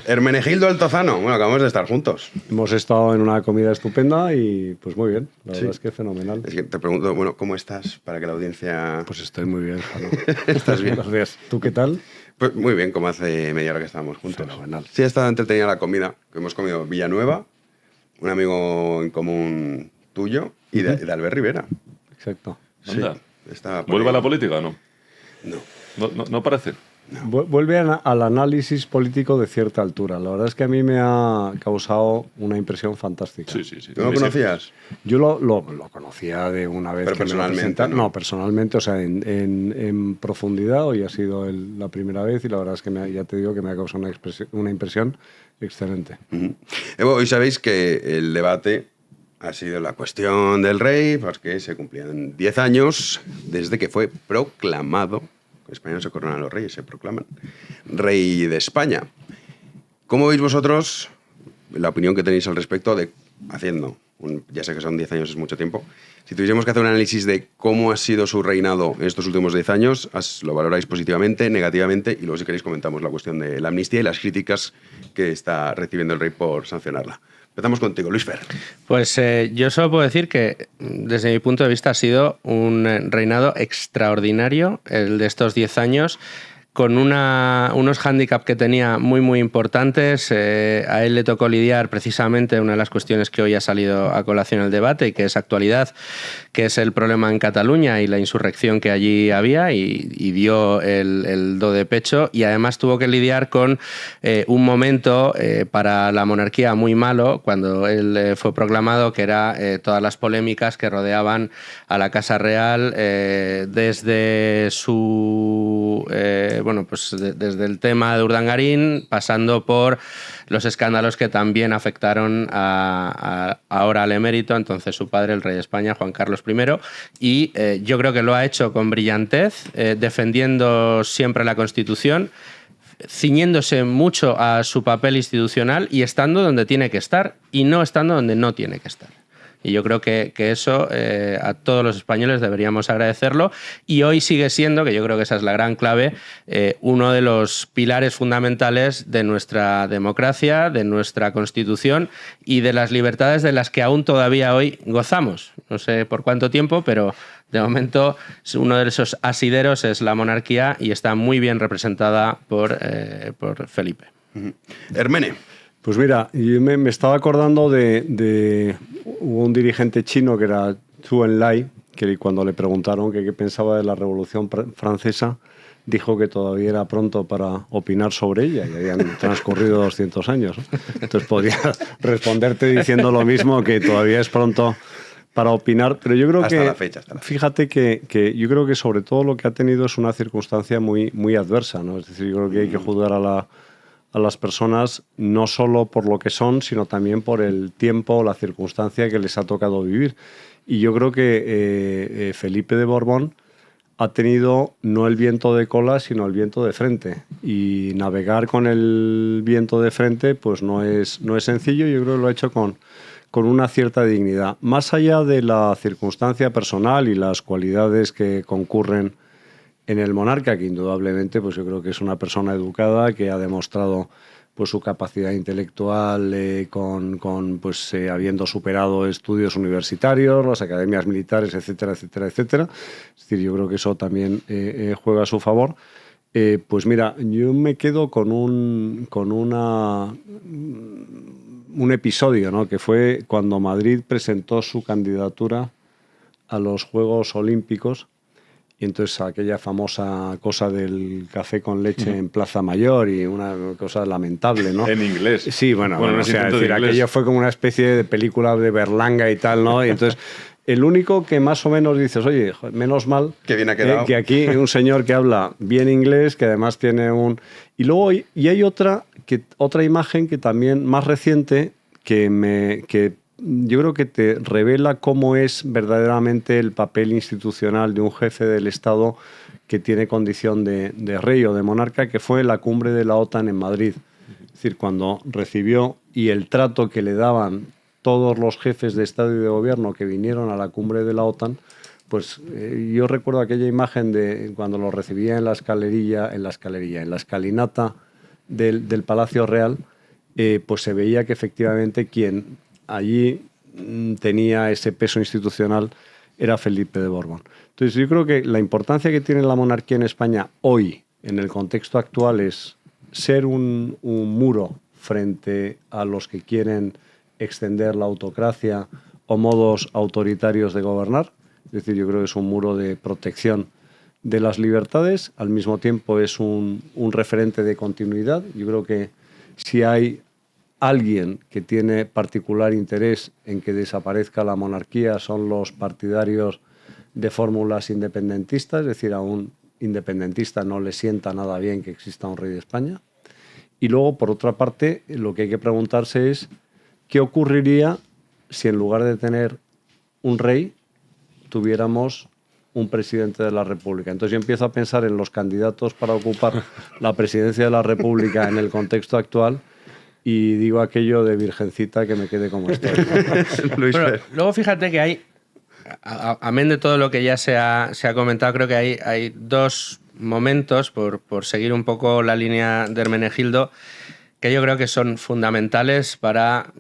Hermenegildo Altozano. Bueno, acabamos de estar juntos. Hemos estado en una comida estupenda y pues muy bien, la verdad es que fenomenal. Es que te pregunto, bueno, ¿cómo estás? Para que la audiencia... Pues estoy muy bien, Jano. ¿Estás bien? Gracias. ¿Tú qué tal? Pues muy bien, como hace media hora que estábamos juntos. Fenomenal. Sí, ha estado entretenida la comida, que hemos comido Villanueva, un amigo en común tuyo, y de Albert Rivera. Exacto. Sí, está por ¿Vuelve a ahí. la política o no? No parece. Vuelve al análisis político de cierta altura. La verdad es que a mí me ha causado una impresión fantástica. Sí. ¿Tú lo conocías? Yo lo conocía de una vez. Pero que me lo personalmente, presentaron. ¿no? No, personalmente, o sea, en profundidad, hoy ha sido la primera vez y la verdad es que ya te digo que me ha causado una impresión excelente. Hoy sabéis que el debate ha sido la cuestión del rey, porque se cumplían 10 años desde que fue proclamado. En España no se coronan los reyes, se proclaman rey de España. ¿Cómo veis vosotros la opinión que tenéis al respecto de, ya sé que son 10 años, es mucho tiempo, si tuviésemos que hacer un análisis de cómo ha sido su reinado en estos últimos 10 años, ¿lo valoráis positivamente, negativamente? Y luego, si queréis, comentamos la cuestión de la amnistía y las críticas que está recibiendo el rey por sancionarla. Empezamos contigo, Luis Fer. Pues yo solo puedo decir que, desde mi punto de vista, ha sido un reinado extraordinario, el de estos 10 años, con unos hándicaps que tenía muy importantes. A él le tocó lidiar precisamente una de las cuestiones que hoy ha salido a colación en el debate y que es actualidad, que es el problema en Cataluña y la insurrección que allí había, y dio el do de pecho, y además tuvo que lidiar con un momento para la monarquía muy malo cuando él fue proclamado, que era todas las polémicas que rodeaban a la Casa Real desde su bueno, pues desde el tema de Urdangarín, pasando por los escándalos que también afectaron ahora al emérito, entonces su padre, el rey de España, Juan Carlos I, y yo creo que lo ha hecho con brillantez, defendiendo siempre la Constitución, ciñéndose mucho a su papel institucional y estando donde tiene que estar y no estando donde no tiene que estar. Y yo creo que eso a todos los españoles deberíamos agradecerlo, y hoy sigue siendo, que yo creo que esa es la gran clave, uno de los pilares fundamentales de nuestra democracia, de nuestra Constitución y de las libertades de las que aún todavía hoy gozamos. No sé por cuánto tiempo, pero de momento uno de esos asideros es la monarquía y está muy bien representada por Felipe. Hermene. Pues mira, yo me estaba acordando de un dirigente chino que era Zhou Enlai, que cuando le preguntaron qué pensaba de la Revolución Francesa, dijo que todavía era pronto para opinar sobre ella y habían transcurrido 200 años. Entonces podría responderte diciendo lo mismo, que todavía es pronto para opinar, pero yo creo hasta que la fecha. Fíjate que yo creo que sobre todo lo que ha tenido es una circunstancia muy, muy adversa, ¿no? Es decir, yo creo que hay que juzgar a las personas no solo por lo que son, sino también por el tiempo o la circunstancia que les ha tocado vivir. Y yo creo que Felipe de Borbón ha tenido no el viento de cola, sino el viento de frente. Y navegar con el viento de frente pues no es sencillo. Yo creo que lo ha hecho con una cierta dignidad. Más allá de la circunstancia personal y las cualidades que concurren en el monarca, que indudablemente pues yo creo que es una persona educada, que ha demostrado pues su capacidad intelectual habiendo superado estudios universitarios, las academias militares, etcétera, etcétera, etcétera. Es decir, yo creo que eso también juega a su favor. Pues mira, yo me quedo con un episodio, ¿no? Que fue cuando Madrid presentó su candidatura a los Juegos Olímpicos. Y entonces aquella famosa cosa del café con leche en Plaza Mayor y una cosa lamentable, ¿no? En inglés. Sí, bueno, o sea, es decir, aquello fue como una especie de película de Berlanga y tal, ¿no? Y entonces el único que más o menos dices, oye, menos mal que bien ha quedado. Que aquí hay un señor que habla bien inglés, que además tiene un... Y luego hay otra imagen que también más reciente que yo creo que te revela cómo es verdaderamente el papel institucional de un jefe del Estado que tiene condición de rey o de monarca, que fue la cumbre de la OTAN en Madrid. Es decir, cuando recibió y el trato que le daban todos los jefes de Estado y de Gobierno que vinieron a la cumbre de la OTAN, pues yo recuerdo aquella imagen de cuando lo recibía en la escalinata del Palacio Real, pues se veía que efectivamente quien allí tenía ese peso institucional era Felipe de Borbón. Entonces yo creo que la importancia que tiene la monarquía en España hoy, en el contexto actual, es ser un muro frente a los que quieren extender la autocracia o modos autoritarios de gobernar. Es decir, yo creo que es un muro de protección de las libertades, al mismo tiempo es un referente de continuidad. Yo creo que si hay alguien que tiene particular interés en que desaparezca la monarquía son los partidarios de fórmulas independentistas, es decir, a un independentista no le sienta nada bien que exista un rey de España. Y luego, por otra parte, lo que hay que preguntarse es qué ocurriría si en lugar de tener un rey tuviéramos un presidente de la República. Entonces yo empiezo a pensar en los candidatos para ocupar la presidencia de la República en el contexto actual y digo aquello de virgencita que me quede como estoy. Pero luego fíjate que hay, amén de todo lo que ya se ha comentado, creo que hay dos momentos, por seguir un poco la línea de Hermenegildo, que yo creo que son fundamentales para,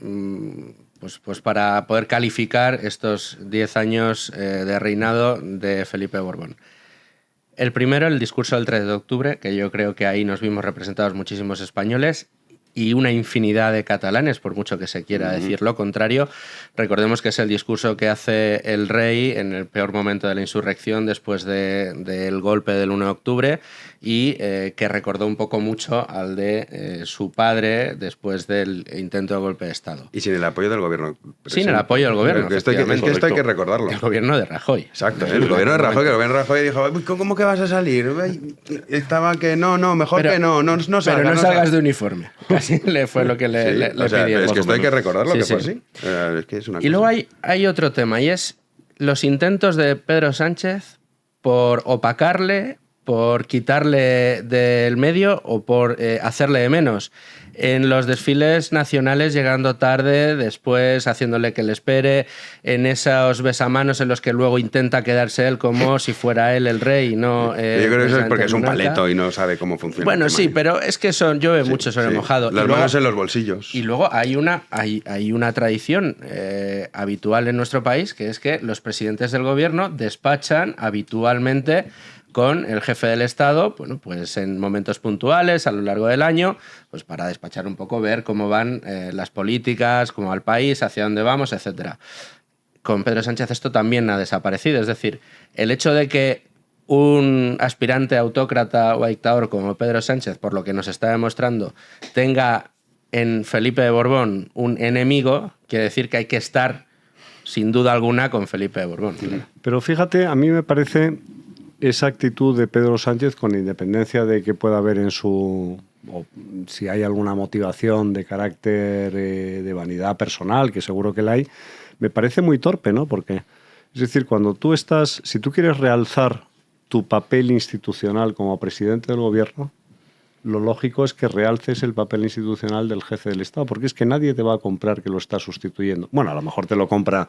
pues para poder calificar estos 10 años de reinado de Felipe Borbón. El primero, el discurso del 3 de octubre, que yo creo que ahí nos vimos representados muchísimos españoles. y una infinidad de catalanes, por mucho que se quiera decir lo contrario. Recordemos que es el discurso que hace el rey en el peor momento de la insurrección después del golpe del 1 de octubre y que recordó un poco mucho al de su padre después del intento de golpe de Estado. Y sin el apoyo del gobierno. Sin el apoyo del gobierno, Esto hay que recordarlo. El gobierno de Rajoy. Exacto, el gobierno de Rajoy, que el gobierno de Rajoy dijo, ¿cómo que vas a salir? Estaba que no, mejor que no salgas. Pero no salgas de uniforme. Casi le fue lo que le pidieron. Es que esto hay que recordarlo, Sí, que sí. fue así. Es que es una Y cosa. luego hay otro tema, y es los intentos de Pedro Sánchez por opacarle, por quitarle del medio o por hacerle de menos. En los desfiles nacionales llegando tarde, después haciéndole que le espere, en esos besamanos en los que luego intenta quedarse él como si fuera él el rey y no... Yo creo que eso es porque es un monarca. paleto y no sabe cómo funciona. Bueno, el tema. sí, pero es que llueve mucho sobre mojado. Las Y luego- manos en los bolsillos. y luego hay una tradición habitual en nuestro país, que es que los presidentes del gobierno despachan habitualmente con el jefe del Estado, bueno, pues en momentos puntuales a lo largo del año, pues para despachar un poco, ver cómo van las políticas, cómo va el país, hacia dónde vamos, etcétera. Con Pedro Sánchez esto también ha desaparecido, es decir, el hecho de que un aspirante autócrata o a dictador como Pedro Sánchez, por lo que nos está demostrando, tenga en Felipe de Borbón un enemigo, quiere decir que hay que estar, sin duda alguna, con Felipe de Borbón. Claro. Pero fíjate, a mí me parece esa actitud de Pedro Sánchez, con independencia de que pueda haber en su... o si hay alguna motivación de carácter de vanidad personal, que seguro que la hay, me parece muy torpe, ¿no? Porque, es decir, cuando tú estás... Si tú quieres realzar tu papel institucional como presidente del gobierno, lo lógico es que realces el papel institucional del jefe del Estado, porque es que nadie te va a comprar que lo está sustituyendo. Bueno, a lo mejor te lo compra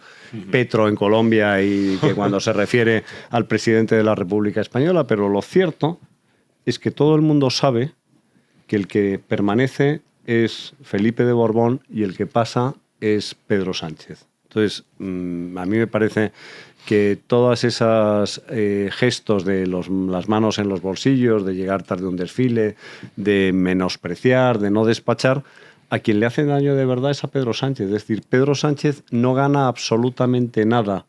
Petro en Colombia y que cuando se refiere al presidente de la República Española, pero lo cierto es que todo el mundo sabe que el que permanece es Felipe de Borbón y el que pasa es Pedro Sánchez. Entonces, a mí me parece que todas esas gestos de las manos en los bolsillos, de llegar tarde a un desfile, de menospreciar, de no despachar, a quien le hace daño de verdad es a Pedro Sánchez. Es decir, Pedro Sánchez no gana absolutamente nada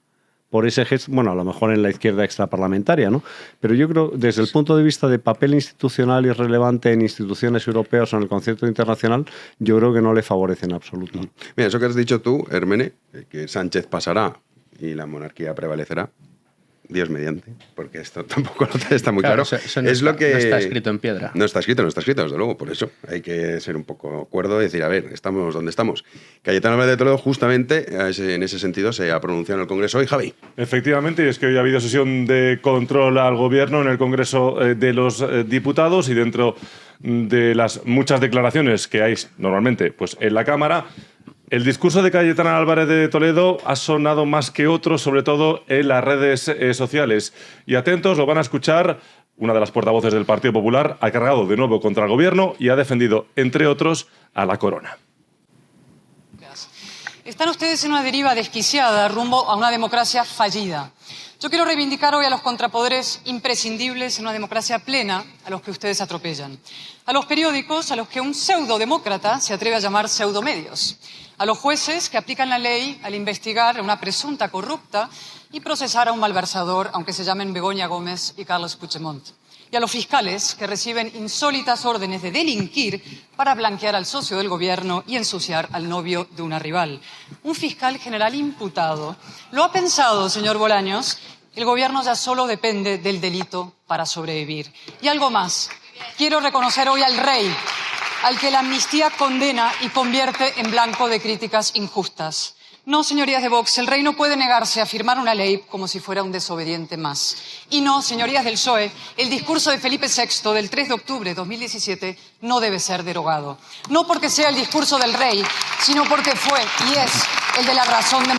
por ese gesto, bueno, a lo mejor en la izquierda extraparlamentaria, ¿no? Pero yo creo, desde el punto de vista de papel institucional y relevante en instituciones europeas o en el concierto internacional, yo creo que no le favorece en absoluto. Mira, eso que has dicho tú, Hermene, que Sánchez pasará y la monarquía prevalecerá, Dios mediante, porque esto tampoco está muy claro. Eso no es lo que no está escrito en piedra. No está escrito, desde luego. Por eso hay que ser un poco cuerdo y decir, a ver, estamos donde estamos. Cayetano Álvarez de Toledo, justamente en ese sentido, se ha pronunciado en el Congreso hoy, Javi. Efectivamente, y es que hoy ha habido sesión de control al Gobierno en el Congreso de los Diputados, y dentro de las muchas declaraciones que hay normalmente pues, en la Cámara, el discurso de Cayetano Álvarez de Toledo ha sonado más que otros, sobre todo en las redes sociales. Y atentos, lo van a escuchar. Una de las portavoces del Partido Popular ha cargado de nuevo contra el Gobierno y ha defendido, entre otros, a la corona. Están ustedes en una deriva desquiciada rumbo a una democracia fallida. Yo quiero reivindicar hoy a los contrapoderes imprescindibles en una democracia plena a los que ustedes atropellan. A los periódicos, a los que un pseudodemócrata se atreve a llamar pseudomedios. A los jueces que aplican la ley al investigar a una presunta corrupta y procesar a un malversador, aunque se llamen Begoña Gómez y Carles Puigdemont. Y a los fiscales que reciben insólitas órdenes de delinquir para blanquear al socio del gobierno y ensuciar al novio de una rival. Un fiscal general imputado. ¿Lo ha pensado, señor Bolaños? El gobierno ya solo depende del delito para sobrevivir. Y algo más. Quiero reconocer hoy al rey, al que la amnistía condena y convierte en blanco de críticas injustas. No, señorías de Vox, el rey no puede negarse a firmar una ley como si fuera un desobediente más. Y no, señorías del PSOE, el discurso de Felipe VI del 3 de octubre de 2017 no debe ser derogado. No porque sea el discurso del rey, sino porque fue y es el de la razón de...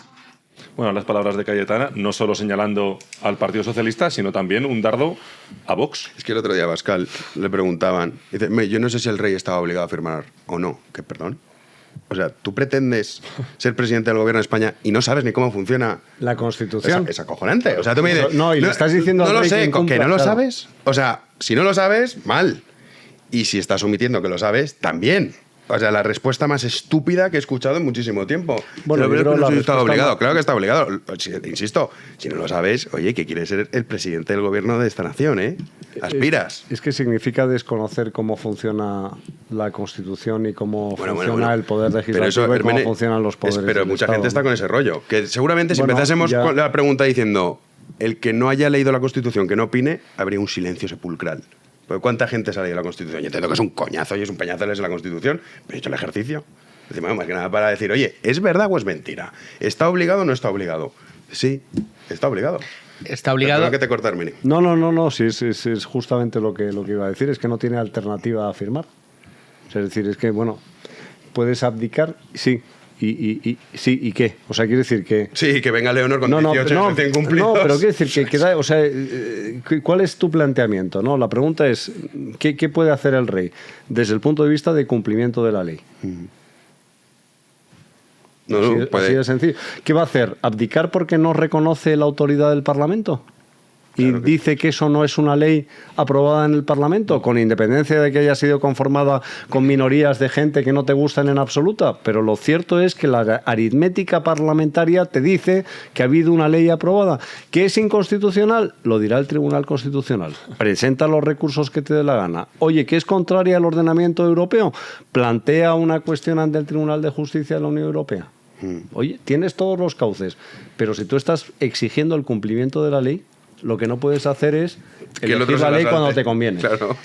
Bueno, las palabras de Cayetana, no solo señalando al Partido Socialista, sino también un dardo a Vox. Es que el otro día a Bascal le preguntaban, dice, yo no sé si el rey estaba obligado a firmar o no. ¿Qué, perdón? O sea, tú pretendes ser presidente del gobierno de España y no sabes ni cómo funciona la Constitución. Es acojonante. O sea, tú me dices... No, y le estás diciendo... No lo sé, que no lo claro. sabes. O sea, si no lo sabes, mal. Y si estás omitiendo que lo sabes, también. O sea, la respuesta más estúpida que he escuchado en muchísimo tiempo. Bueno, Pero yo creo que no la está respuesta obligado. más- Claro que está obligado. Insisto, si no lo sabes, oye, que quieres ser el presidente del gobierno de esta nación, ¿eh? Aspiras. Es que significa desconocer cómo funciona la Constitución y cómo Bueno, funciona el poder Pero legislativo eso, y cómo Hermene, funcionan los poderes. Pero del mucha Estado, gente está ¿no? con ese rollo. Que seguramente si Bueno, empezásemos ya- con la pregunta diciendo el que no haya leído la Constitución, que no opine, habría un silencio sepulcral. Porque ¿cuánta gente se ha leído la Constitución? Yo entiendo que es un coñazo y es un peñazo leerse la Constitución, pero he hecho el ejercicio. Encima, más que nada para decir, oye, ¿es verdad o es mentira? ¿Está obligado o no está obligado? Sí, está obligado. Está obligado. Perdona que te corte, Hermene. No, sí, es justamente lo que iba a decir, es que no tiene alternativa a firmar. O sea, es decir, es que, bueno, puedes abdicar, sí, sí, ¿y qué? O sea, quiere decir que... Sí, que venga Leonor con 18 años recién cumplidos. No, pero quiere decir que da, o sea, ¿cuál es tu planteamiento? ¿No? La pregunta es, ¿qué puede hacer el rey desde el punto de vista de cumplimiento de la ley? No, Así de sencillo. ¿Qué va a hacer? ¿Abdicar porque no reconoce la autoridad del Parlamento? Y Claro que- dice que eso no es una ley aprobada en el Parlamento, con independencia de que haya sido conformada con minorías de gente que no te gustan en absoluta. Pero lo cierto es que la aritmética parlamentaria te dice que ha habido una ley aprobada. ¿Que es inconstitucional? Lo dirá el Tribunal Constitucional. Presenta los recursos que te dé la gana. Oye, ¿que es contraria al ordenamiento europeo? Plantea una cuestión ante el Tribunal de Justicia de la Unión Europea. Oye, tienes todos los cauces, pero si tú estás exigiendo el cumplimiento de la ley, lo que no puedes hacer es Que el otro elegir se la la ley salte. cuando te conviene. Claro.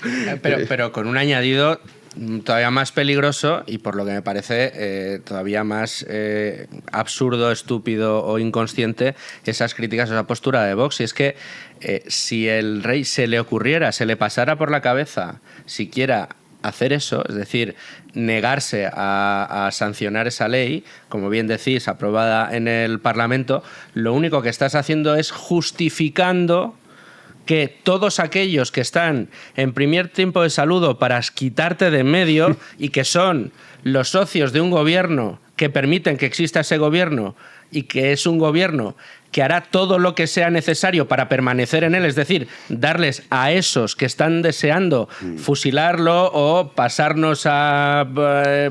Pero con un añadido todavía más peligroso y por lo que me parece todavía más absurdo, estúpido o inconsciente esas críticas a esa postura de Vox. Y es que si el rey se le ocurriera, se le pasara por la cabeza siquiera hacer eso, es decir, negarse a sancionar esa ley, como bien decís, aprobada en el Parlamento, lo único que estás haciendo es justificando que todos aquellos que están en primer tiempo de saludo para quitarte de en medio y que son los socios de un gobierno que permiten que exista ese gobierno y que es un gobierno que hará todo lo que sea necesario para permanecer en él, es decir, darles a esos que están deseando fusilarlo o pasarnos a,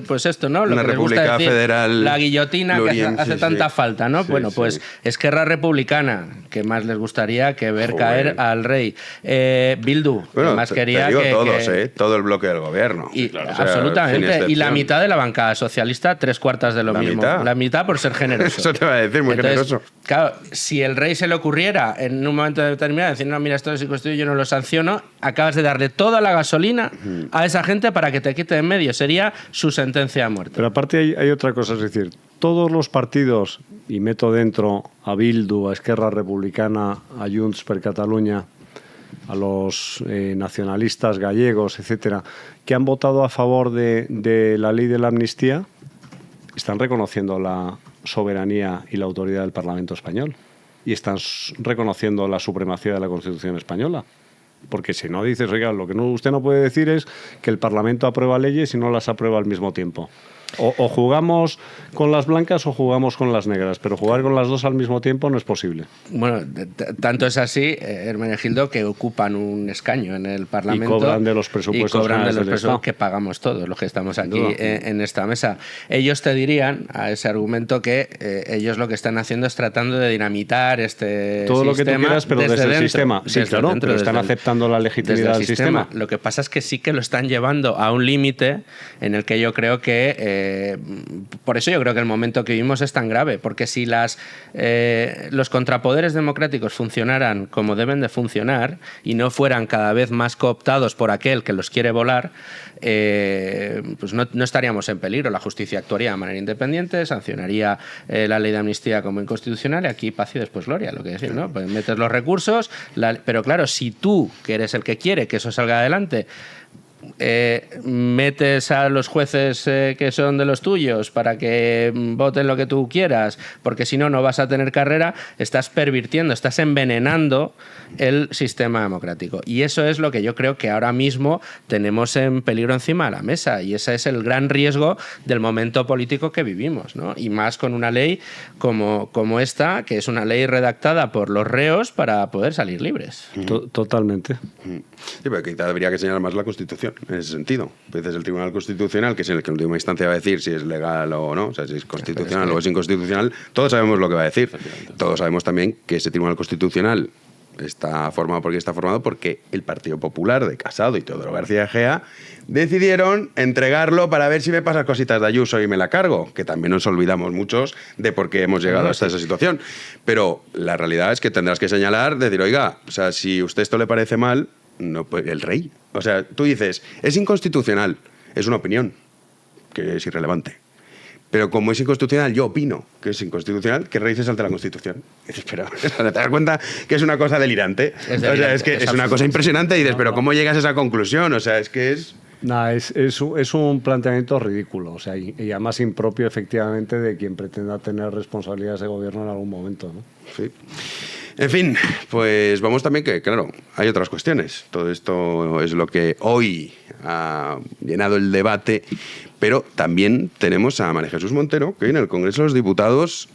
pues esto, ¿no? Lo Una que les gusta república decir, federal la guillotina que pluriense, hace sí. tanta falta, ¿no? Sí, Bueno, sí. pues Esquerra Republicana, que más les gustaría que ver Joder. caer al rey. Bildu, Bueno, que más te quería digo que... todos, que- todo el bloque del gobierno. y, O sea, absolutamente. sin Y la excepción. mitad de la bancada socialista, 3/4 de lo ¿La mismo. mitad? La mitad por ser generoso. Eso te va a decir, muy Entonces, generoso. Claro, si el rey se le ocurriera en un momento determinado decir, no, mira, esto es inconstitucional, yo no lo sanciono, acabas de darle toda la gasolina a esa gente para que te quite de en medio. Sería su sentencia a muerte. Pero aparte hay otra cosa, es decir, todos los partidos, y meto dentro a Bildu, a Esquerra Republicana, a Junts per Catalunya, a los nacionalistas gallegos, etcétera, que han votado a favor de la ley de la amnistía, están reconociendo la soberanía y la autoridad del Parlamento español y están reconociendo la supremacía de la Constitución española. Porque si no dices, oiga, lo que usted no puede decir es que el Parlamento aprueba leyes y no las aprueba al mismo tiempo. O jugamos con las blancas o jugamos con las negras, pero jugar con las dos al mismo tiempo no es posible. Bueno, tanto es así, Hermenegildo, que ocupan un escaño en el Parlamento. Y cobran de los presupuestos y cobran de generales los del presupuestos Estado. que pagamos todos los que estamos aquí duda. en esta mesa. Ellos te dirían a ese argumento que ellos lo que están haciendo es tratando de dinamitar este Todo lo que tú sistema quieras, pero desde el dentro, sistema. Sí, desde claro, dentro, pero están desde el- aceptando la desde legitimidad el del sistema. Lo que pasa es que sí que lo están llevando a un límite en el que yo creo que por eso yo creo que el momento que vivimos es tan grave, porque si los contrapoderes democráticos funcionaran como deben de funcionar y no fueran cada vez más cooptados por aquel que los quiere volar, pues no estaríamos en peligro. La justicia actuaría de manera independiente, sancionaría la ley de amnistía como inconstitucional y aquí paz y después gloria, lo que decir, ¿no? Pues metes los recursos, pero claro, si tú, que eres el que quiere que eso salga adelante, metes a los jueces que son de los tuyos para que voten lo que tú quieras, porque si no, no vas a tener carrera, estás pervirtiendo, estás envenenando el sistema democrático. Y eso es lo que yo creo que ahora mismo tenemos en peligro encima de la mesa, y ese es el gran riesgo del momento político que vivimos, ¿no? Y más con una ley como esta, que es una ley redactada por los reos para poder salir libres. Totalmente. Sí, pero quizá habría que señalar más la Constitución. Constitución en ese sentido. Entonces el Tribunal Constitucional, que es el que en última instancia va a decir si es legal o no, o sea, si es constitucional o es inconstitucional, todos sabemos lo que va a decir. Todos sabemos también que ese Tribunal Constitucional está formado porque el Partido Popular de Casado y Teodoro García Egea decidieron entregarlo para ver si me pasan cositas de Ayuso y me la cargo, que también nos olvidamos muchos de por qué hemos llegado hasta esa situación. Pero la realidad es que tendrás que señalar, decir, oiga, o sea, si a usted esto le parece mal, no, pues el rey. O sea, tú dices, es inconstitucional, es una opinión que es irrelevante. Pero como es inconstitucional, yo opino que es inconstitucional, que el rey se salte la Constitución. Y dices, pero ¿te das cuenta que es una cosa delirante? O sea, es que es una cosa impresionante y dices, pero ¿cómo llegas a esa conclusión? O sea, es que es... Nah, es un planteamiento ridículo, o sea, y además impropio efectivamente de quien pretenda tener responsabilidades de gobierno en algún momento, ¿no? Sí. En fin, pues vamos también que, claro, hay otras cuestiones. Todo esto es lo que hoy ha llenado el debate, pero también tenemos a María Jesús Montero, que en el Congreso de los Diputados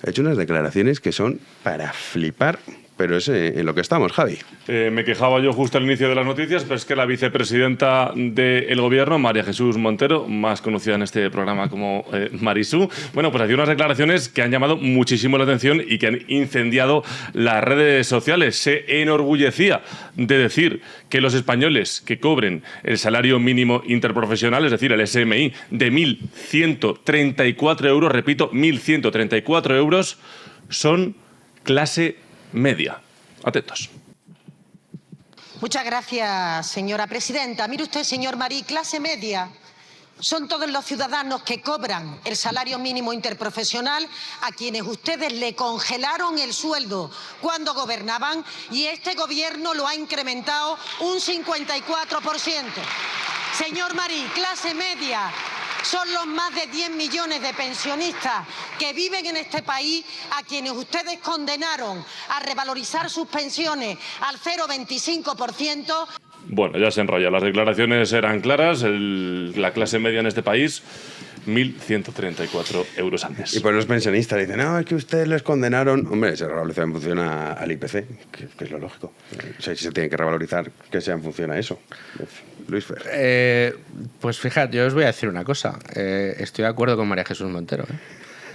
ha hecho unas declaraciones que son para flipar. Pero es en lo que estamos, Javi. Me quejaba yo justo al inicio de las noticias, pero es que la vicepresidenta del Gobierno, María Jesús Montero, más conocida en este programa como Marisú, bueno, pues hacía unas declaraciones que han llamado muchísimo la atención y que han incendiado las redes sociales. Se enorgullecía de decir que los españoles que cobren el salario mínimo interprofesional, es decir, el SMI, de 1.134 euros, repito, 1.134 euros, son clase media. Atentos. Muchas gracias, señora presidenta. Mire usted, señor Marí, clase media son todos los ciudadanos que cobran el salario mínimo interprofesional a quienes ustedes le congelaron el sueldo cuando gobernaban y este gobierno lo ha incrementado un 54%. Señor Marí, clase media son los más de 10 millones de pensionistas que viven en este país a quienes ustedes condenaron a revalorizar sus pensiones al 0,25%. Bueno, ya se enrolla. Las declaraciones eran claras. La clase media en este país, 1.134 euros al mes. Y pues los pensionistas dicen, no, es que ustedes les condenaron. Hombre, se revaloriza en función al IPC, que es lo lógico. O sea, si se tiene que revalorizar, que sea en función a eso. Luis Fer. Pues fíjate, yo os voy a decir una cosa. Estoy de acuerdo con María Jesús Montero.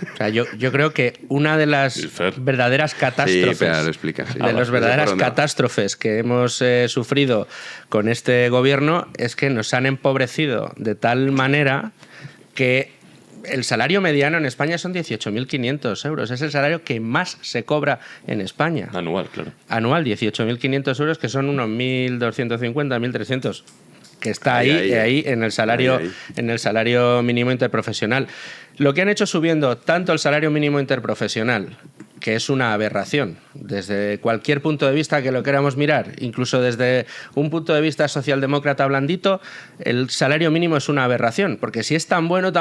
O sea, yo creo que una de las verdaderas catástrofes, catástrofes que hemos sufrido con este gobierno es que nos han empobrecido de tal manera que el salario mediano en España son 18.500 euros. Es el salario que más se cobra en España. Anual, claro. Anual, 18.500 euros, que son unos 1.250, 1.300, que está ahí en el salario mínimo interprofesional. Lo que han hecho subiendo tanto el salario mínimo interprofesional, que es una aberración, desde cualquier punto de vista que lo queramos mirar, incluso desde un punto de vista socialdemócrata blandito, el salario mínimo es una aberración, porque si es tan bueno,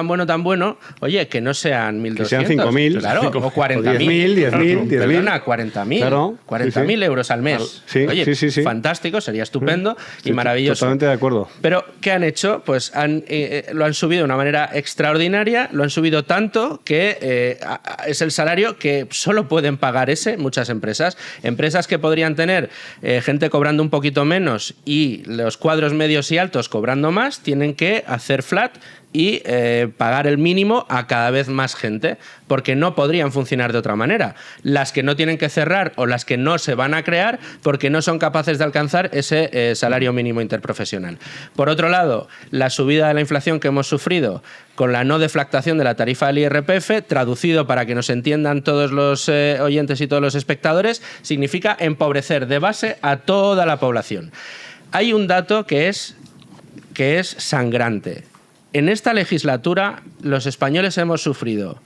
oye, que no sean 1.200, que sean 5.000, claro, o 40.000, 10.000, perdona, 40.000, claro, 40.000 euros al mes. Sí, oye, sí. Fantástico, sería estupendo y maravilloso. Totalmente de acuerdo. Pero, ¿qué han hecho? Pues lo han subido de una manera extraordinaria, lo han subido tanto que es el salario que solo pueden pagar muchas empresas que podrían tener gente cobrando un poquito menos y los cuadros medios y altos cobrando más, tienen que hacer flat y pagar el mínimo a cada vez más gente, porque no podrían funcionar de otra manera. Las que no tienen que cerrar o las que no se van a crear porque no son capaces de alcanzar ese salario mínimo interprofesional. Por otro lado, la subida de la inflación que hemos sufrido con la no deflactación de la tarifa del IRPF, traducido para que nos entiendan todos los oyentes y todos los espectadores, significa empobrecer de base a toda la población. Hay un dato que es sangrante. En esta legislatura los españoles hemos sufrido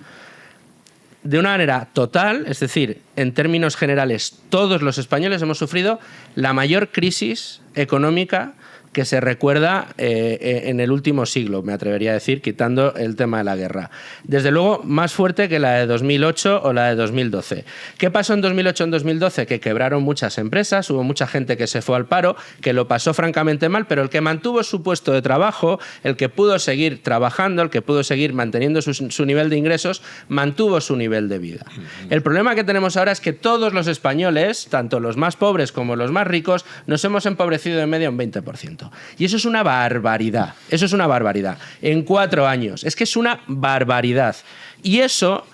de una manera total, es decir, en términos generales, todos los españoles hemos sufrido la mayor crisis económica que se recuerda en el último siglo, me atrevería a decir, quitando el tema de la guerra. Desde luego, más fuerte que la de 2008 o la de 2012. ¿Qué pasó en 2008 en 2012? Que quebraron muchas empresas, hubo mucha gente que se fue al paro, que lo pasó francamente mal, pero el que mantuvo su puesto de trabajo, el que pudo seguir trabajando, el que pudo seguir manteniendo su nivel de ingresos, mantuvo su nivel de vida. El problema que tenemos ahora es que todos los españoles, tanto los más pobres como los más ricos, nos hemos empobrecido de media un 20%. esto. Y eso es una barbaridad. Eso es una barbaridad. En 4 años. Es que es una barbaridad. Y eso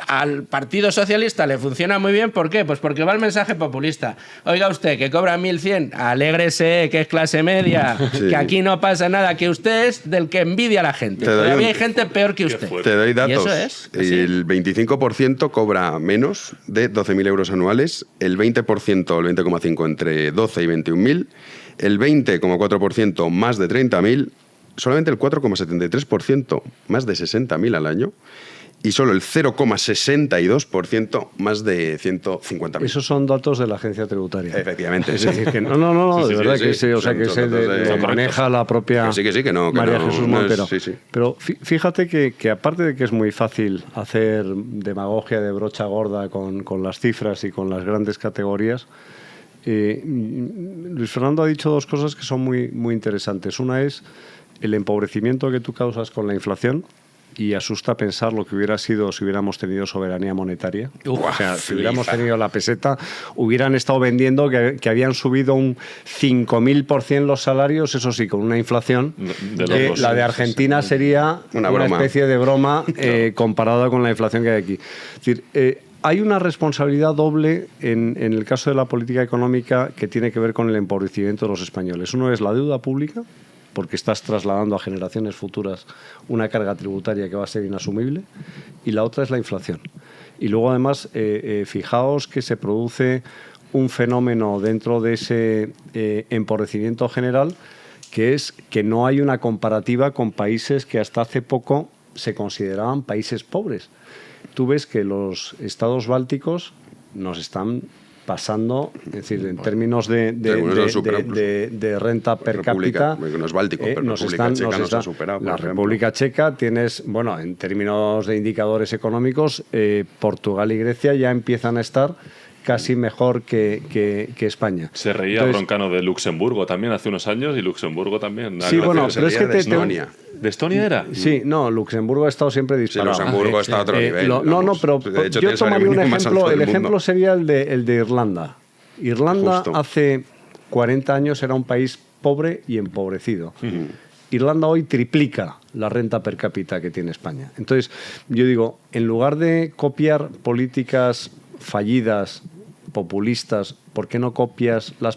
al Partido Socialista le funciona muy bien. ¿Por qué? Pues porque va el mensaje populista. Oiga usted, que cobra 1.100, alégrese, que es clase media, sí, que aquí no pasa nada, que usted es del que envidia a la gente. Todavía hay gente peor que usted. Te doy datos. Y eso es así. El 25% cobra menos de 12.000 euros anuales, el 20% o el 20,5% entre 12 y 21.000, el 20,4% más de 30.000, solamente el 4,73% más de 60.000 al año, y solo el 0,62% más de 150.000. Esos son datos de la agencia tributaria. Efectivamente. Es decir, que no, de verdad que sí, o sea, que lo maneja la propia María Jesús Montero. Pero fíjate que aparte de que es muy fácil hacer demagogia de brocha gorda con las cifras y con las grandes categorías, Luis Fernando ha dicho 2 cosas que son muy interesantes. Una es el empobrecimiento que tú causas con la inflación. Y asusta pensar lo que hubiera sido si hubiéramos tenido soberanía monetaria. O sea, si hubiéramos tenido la peseta, hubieran estado vendiendo que habían subido un 5.000% los salarios, eso sí, con una inflación. La de Argentina sería una especie de broma comparada con la inflación que hay aquí. Es decir, hay una responsabilidad doble en el caso de la política económica que tiene que ver con el empobrecimiento de los españoles. Uno es la deuda pública, porque estás trasladando a generaciones futuras una carga tributaria que va a ser inasumible, y la otra es la inflación. Y luego, además, fijaos que se produce un fenómeno dentro de ese empobrecimiento general, que es que no hay una comparativa con países que hasta hace poco se consideraban países pobres. Tú ves que los estados bálticos nos están pasando, es decir, en términos de renta per cápita, la República Checa tienes, bueno, en términos de indicadores económicos, Portugal y Grecia ya empiezan a estar casi mejor que España. Se reía Broncano de Luxemburgo también hace unos años, y Luxemburgo también. Sí, bueno, pero es que ¿De Estonia era? Sí, no, Luxemburgo ha estado siempre disparado. Sí, Luxemburgo está a otro nivel. Pero de hecho, yo tomaría un ejemplo. El ejemplo sería el de Irlanda. Irlanda hace 40 años era un país pobre y empobrecido. Irlanda hoy triplica la renta per cápita que tiene España. Entonces, yo digo, en lugar de copiar políticas fallidas, populistas, ¿por qué no copias las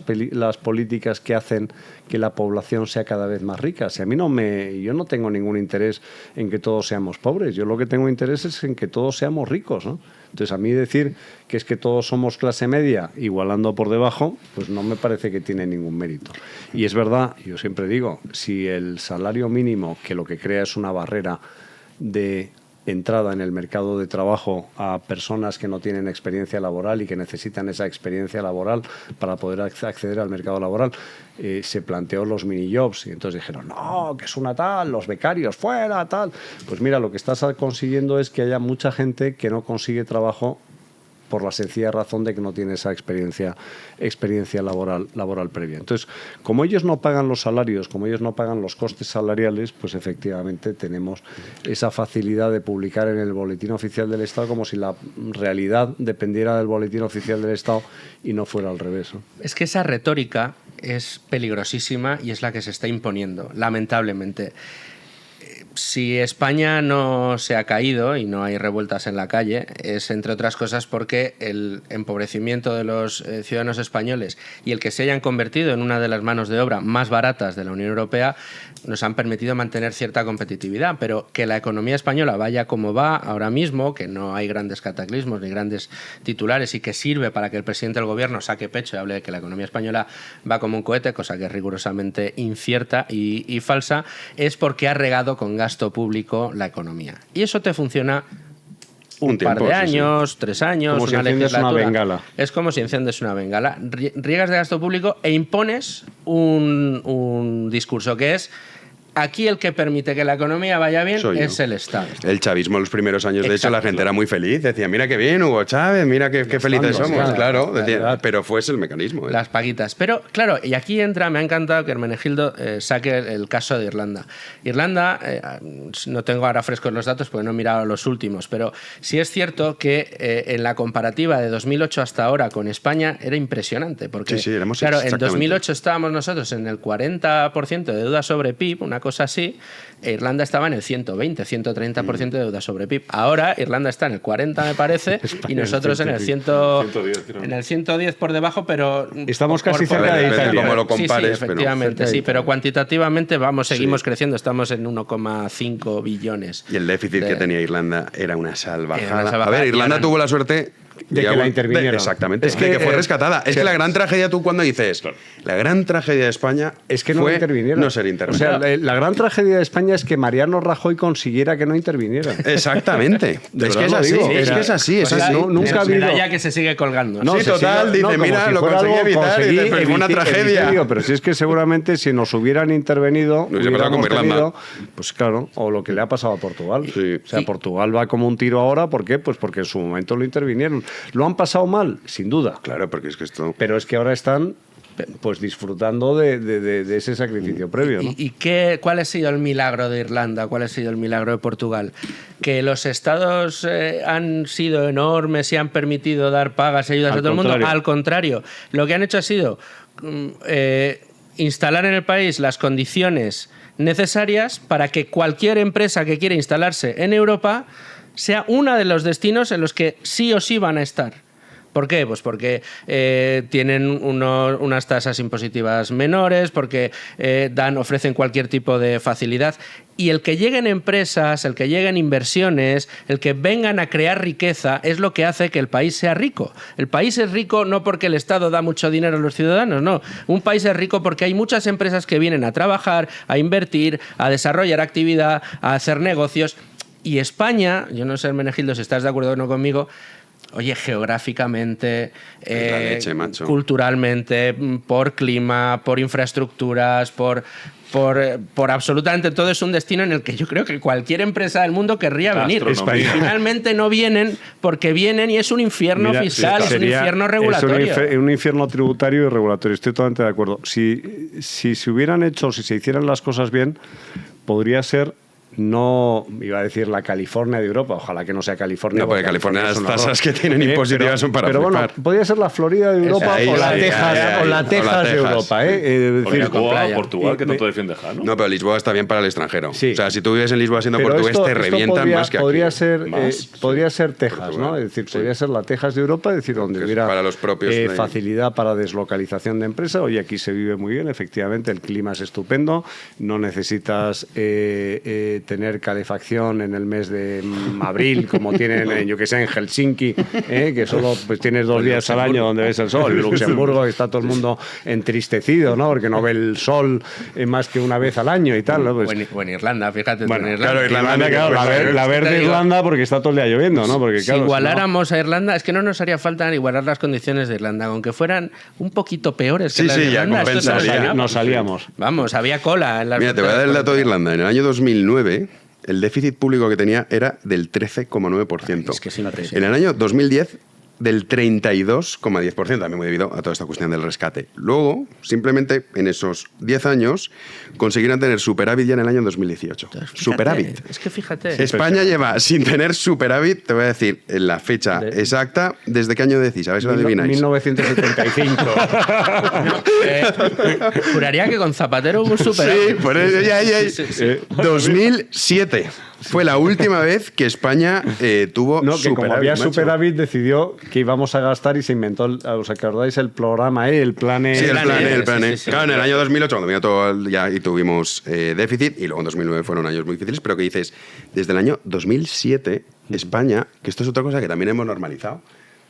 políticas que hacen que la población sea cada vez más rica? Si a mí yo no tengo ningún interés en que todos seamos pobres, yo lo que tengo interés es en que todos seamos ricos, ¿no? Entonces, a mí decir que es que todos somos clase media igualando por debajo, pues no me parece que tiene ningún mérito. Y es verdad, yo siempre digo, si el salario mínimo, que lo que crea es una barrera de entrada en el mercado de trabajo a personas que no tienen experiencia laboral y que necesitan esa experiencia laboral para poder acceder al mercado laboral, se planteó los mini-jobs y entonces dijeron, no, que es una tal, los becarios fuera, tal. Pues mira, lo que estás consiguiendo es que haya mucha gente que no consigue trabajo por la sencilla razón de que no tiene esa experiencia laboral previa. Entonces, como ellos no pagan los salarios, como ellos no pagan los costes salariales, pues efectivamente tenemos esa facilidad de publicar en el Boletín Oficial del Estado como si la realidad dependiera del Boletín Oficial del Estado y no fuera al revés, ¿no? Es que esa retórica es peligrosísima y es la que se está imponiendo, lamentablemente. Si España no se ha caído y no hay revueltas en la calle, es entre otras cosas porque el empobrecimiento de los ciudadanos españoles y el que se hayan convertido en una de las manos de obra más baratas de la Unión Europea nos han permitido mantener cierta competitividad, pero que la economía española vaya como va ahora mismo, que no hay grandes cataclismos ni grandes titulares y que sirve para que el presidente del gobierno saque pecho y hable de que la economía española va como un cohete, cosa que es rigurosamente incierta y falsa, es porque ha regado con gasto público la economía. Y eso te funciona un par de años, 3 años, como si enciendes una bengala. Es como si enciendes una bengala. Riegas de gasto público e impones un discurso que es aquí el que permite que la economía vaya bien es el Estado. El chavismo en los primeros años, de hecho, la gente era muy feliz. Decía, mira qué bien, Hugo Chávez, mira qué felices somos. Claro, decía, pero fue ese el mecanismo. Las paguitas. Pero, claro, y aquí entra, me ha encantado que Hermenegildo saque el caso de Irlanda. Irlanda, no tengo ahora frescos los datos porque no he mirado los últimos, pero sí es cierto que en la comparativa de 2008 hasta ahora con España era impresionante. Porque, claro, en 2008 estábamos nosotros en el 40% de deuda sobre PIB, una cosa así. Irlanda estaba en el 120, 130% de deuda sobre PIB. Ahora Irlanda está en el 40, me parece, y nosotros en el 110, en el 110 por debajo, pero estamos casi cerca de Italia. Como lo compares, sí, efectivamente, pero cuantitativamente seguimos creciendo, estamos en 1,5 billones. Y el déficit que tenía Irlanda era una salvajada. A ver, Irlanda tuvo la suerte de que la intervinieron. Exactamente, es que fue rescatada. Es que la gran tragedia, tú cuando dices, la gran tragedia de España es que no fue intervinieron. No ser intervenido. O sea, la gran tragedia de España es que Mariano Rajoy consiguiera que no intervinieran. Exactamente. Es que es así, es así. Nunca ha habido... ya que se sigue colgando. No, sí, total, dice, mira, lo conseguí evitar, y dice, fue una tragedia. Pero si es que seguramente si nos hubieran intervenido, no hubiese pasado con Irlanda. Pues claro, o lo que le ha pasado a Portugal. O sea, Portugal va como un tiro ahora, ¿por qué? Pues porque en su momento lo intervinieron. Lo han pasado mal, sin duda. Claro, porque es que esto... Pero es que ahora están pues disfrutando de ese sacrificio previo, ¿no? ¿Y cuál ha sido el milagro de Irlanda? ¿Cuál ha sido el milagro de Portugal? Que los estados han sido enormes y han permitido dar pagas y ayudas a todo el mundo. Al contrario, lo que han hecho ha sido instalar en el país las condiciones necesarias para que cualquier empresa que quiera instalarse en Europa sea uno de los destinos en los que sí o sí van a estar. ¿Por qué? Pues porque tienen unas tasas impositivas menores, porque ofrecen cualquier tipo de facilidad. Y el que lleguen empresas, el que lleguen inversiones, el que vengan a crear riqueza es lo que hace que el país sea rico. El país es rico no porque el Estado da mucho dinero a los ciudadanos, no. Un país es rico porque hay muchas empresas que vienen a trabajar, a invertir, a desarrollar actividad, a hacer negocios. Y España, yo no sé, Hermenegildo, si estás de acuerdo o no conmigo, oye, geográficamente, culturalmente, por clima, por infraestructuras, por absolutamente todo, es un destino en el que yo creo que cualquier empresa del mundo querría venir. Y finalmente no vienen porque vienen y es un infierno fiscal, es un infierno regulatorio. Es un infierno tributario y regulatorio, estoy totalmente de acuerdo. Si se hubieran hecho, si se hicieran las cosas bien, podría ser... No, iba a decir la California de Europa, ojalá que no sea California. No, porque California las tasas que tienen impositivas son para flipar. Pero bueno, podría ser la Florida de Europa o la Texas de Europa. Portugal, que tanto defiende Jano. No, pero Lisboa está bien para el extranjero. Sí. O sea, si tú vives en Lisboa siendo portugués, te revientan más que aquí. Podría ser Texas, ¿no? Es decir, podría ser la Texas de Europa, es decir, donde hubiera para los propios facilidad para deslocalización de empresas. Oye, aquí se vive muy bien, efectivamente, el clima es estupendo, no necesitas... tener calefacción en el mes de abril, como tienen, yo que sé, en Helsinki, que solo pues, tienes 2 días al año donde ves el sol. En Luxemburgo está todo el mundo entristecido, ¿no? Porque no ve el sol más que una vez al año y tal, ¿no? Pues, o en Irlanda, fíjate. Bueno, en Irlanda. Claro, la verde Irlanda porque está todo el día lloviendo, ¿no? Porque, claro, si igualáramos a Irlanda, es que no nos haría falta igualar las condiciones de Irlanda, aunque fueran un poquito peores que las de Irlanda. Ya compensaría. Nos salíamos. Vamos, había cola en las... Mira, te voy a dar el dato de Irlanda. En el año 2009... el déficit público que tenía era del 13,9%. Es que es impresionante. En el año 2010, del 32,10%, también muy debido a toda esta cuestión del rescate. Luego, simplemente en esos 10 años, consiguieron tener superávit ya en el año 2018. Superávit. Es que fíjate. España lleva sin tener superávit, te voy a decir en la fecha exacta, ¿desde qué año decís? A ver si lo adivináis. 1975. Juraría que con Zapatero hubo un superávit. Sí, por eso ya. 2007. Fue la última vez que España tuvo superávit. Que como había superávit, decidió que íbamos a gastar y se inventó, ¿os acordáis? El programa, el plan E. Sí, el plan E. Claro, en el año 2008, cuando vino todo ya y tuvimos déficit, y luego en 2009 fueron años muy difíciles, pero que dices, desde el año 2007, España, que esto es otra cosa que también hemos normalizado,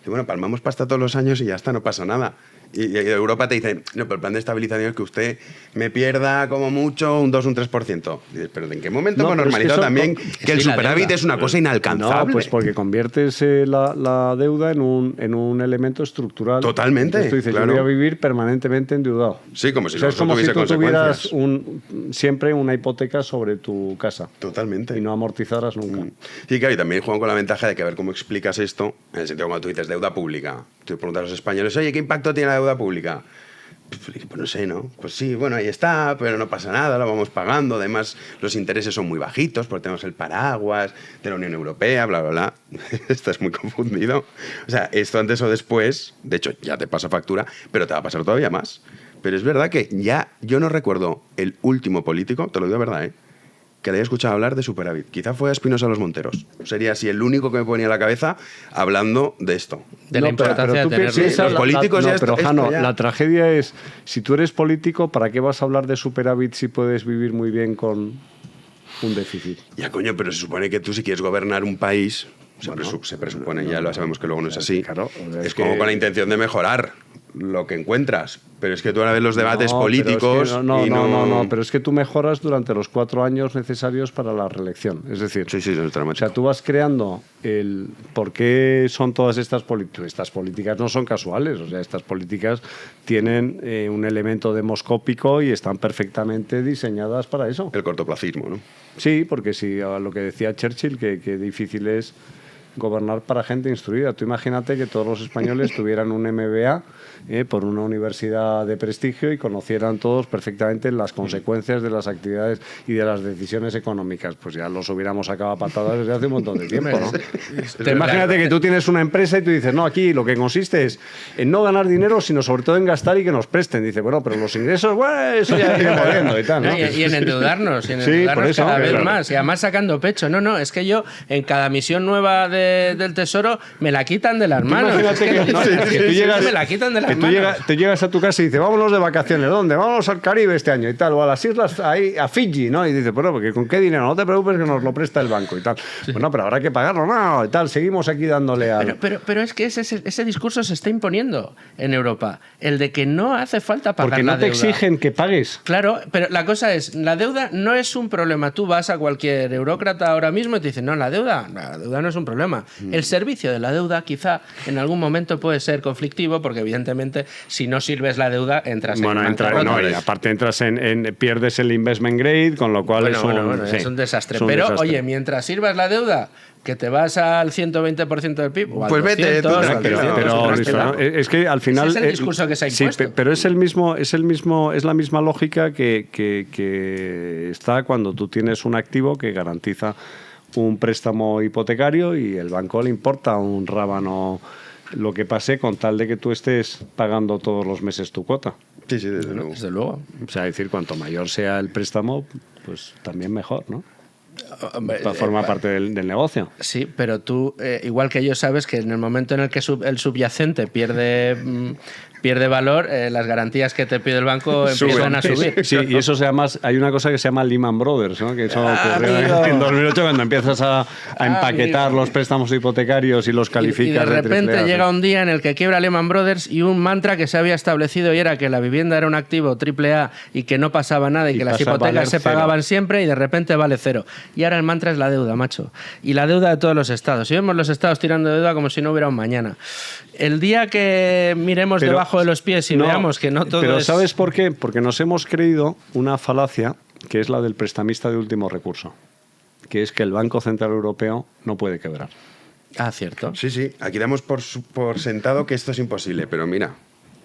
y bueno, palmamos pasta todos los años y ya está, no pasa nada. Y Europa te dice, no, pero el plan de estabilización es que usted me pierda como mucho un 2 o un 3%. Y dices, pero ¿en qué momento hemos normalizado también que el superávit es una cosa inalcanzable? No, pues porque conviertes la deuda en un elemento estructural. Totalmente. Entonces tú dices, claro. yo voy a vivir permanentemente endeudado. Sí, como si, es como si tú tuvieras consecuencias. siempre una hipoteca sobre tu casa. Totalmente. Y no amortizaras nunca. Sí, claro, y también juegan con la ventaja de que a ver cómo explicas esto, en el sentido cuando tú dices deuda pública. Tú preguntas a los españoles, oye, ¿qué impacto tiene la deuda pública? Pues no sé, ¿no? Pues sí, bueno, ahí está, pero no pasa nada, lo vamos pagando. Además, los intereses son muy bajitos porque tenemos el paraguas de la Unión Europea, bla, bla, bla. Estás muy confundido. O sea, esto antes o después, de hecho, ya te pasa factura, pero te va a pasar todavía más. Pero es verdad que ya yo no recuerdo el último político, te lo digo de verdad, que le haya escuchado hablar de superávit. Quizá fue a Espinosa Los Monteros. Sería así el único que me ponía en la cabeza hablando de esto. De la importancia de tenerlo. Los políticos ya pero esto Jano, ya. la tragedia es, si tú eres político, ¿para qué vas a hablar de superávit si puedes vivir muy bien con un déficit? Ya, coño, pero se supone que tú si quieres gobernar un país, se presupone, ya lo sabemos que luego no es así, claro, es como con la intención de mejorar lo que encuentras. Pero es que tú ahora ves los debates No, políticos pero es que no, pero es que tú mejoras durante los 4 años necesarios para la reelección. Es decir, sí, es dramático. O sea, tú vas creando el... ¿Por qué son todas estas políticas? Estas políticas no son casuales, o sea, estas políticas tienen un elemento demoscópico y están perfectamente diseñadas para eso. El cortoplacismo, ¿no? Sí, porque si a lo que decía Churchill, que difícil es gobernar para gente instruida. Tú imagínate que todos los españoles tuvieran un MBA por una universidad de prestigio y conocieran todos perfectamente las consecuencias de las actividades y de las decisiones económicas. Pues ya los hubiéramos sacado a patadas desde hace un montón de tiempo, ¿no? Imagínate que tú tienes una empresa y tú dices, no, aquí lo que consiste es en no ganar dinero, sino sobre todo en gastar y que nos presten. Dice, bueno, pero los ingresos, bueno, eso ya iremos viendo y tal, ¿no? Y en endeudarnos, Sí, por eso, cada vez claro. más. Y además sacando pecho. No, es que yo en cada misión nueva del Tesoro me la quitan de las manos. Imagínate que tú llegas, me la quitan de las que manos. tú llegas a tu casa y dices, vámonos de vacaciones, ¿dónde? Vámonos al Caribe este año y tal, o a las islas, ahí, a Fiji, ¿no? Y dices, bueno, porque ¿con qué dinero? No te preocupes que nos lo presta el banco y tal. Bueno, pero habrá que pagarlo, no, y tal, seguimos aquí dándole al... Pero es que ese discurso se está imponiendo en Europa, el de que no hace falta pagar Porque no la te deuda. exigen que pagues. Claro, pero la cosa es, la deuda no es un problema. Tú vas a cualquier eurócrata ahora mismo y te dicen, no, la deuda no es un problema. El servicio de la deuda quizá en algún momento puede ser conflictivo porque evidentemente si no sirves la deuda entras en bancarrota. Y aparte entras pierdes el investment grade, con lo cual Bueno, sí, es un desastre. es un Pero desastre. oye, mientras sirvas la deuda, que te vas al 120% del PIB o al Pues vete, 200, tú, al tranquilo. 300, Pero tranquilo. es que al final Ese es el discurso que se ha impuesto. Sí, pero es la misma lógica que está cuando tú tienes un activo que garantiza un préstamo hipotecario y el banco le importa un rábano lo que pase con tal de que tú estés pagando todos los meses tu cuota. Sí, desde luego. Desde luego. O sea, es decir, cuanto mayor sea el préstamo, pues también mejor, ¿no? Hombre, Forma parte del negocio. Sí, pero tú, igual que yo, sabes que en el momento en el que el subyacente pierde valor, las garantías que te pide el banco empiezan a subir. Sí, y eso se llama, hay una cosa que se llama Lehman Brothers, ¿no? Que eso ocurrió en 2008 cuando empiezas a empaquetar los préstamos hipotecarios y los calificas. Y de repente triple A, llega un día en el que quiebra Lehman Brothers y un mantra que se había establecido y era que la vivienda era un activo AAA y que no pasaba nada y que las pasa a valer hipotecas se cero. pagaban siempre y de repente vale cero. Y ahora el mantra es la deuda, macho. Y la deuda de todos los estados. Y vemos los estados tirando deuda como si no hubiera un mañana. El día que miremos debajo de los pies y veamos que no todo pero es... ¿sabes por qué? Porque nos hemos creído una falacia que es la del prestamista de último recurso, que es que el Banco Central Europeo no puede quebrar. Ah, cierto. Sí, aquí damos por sentado que esto es imposible, pero mira,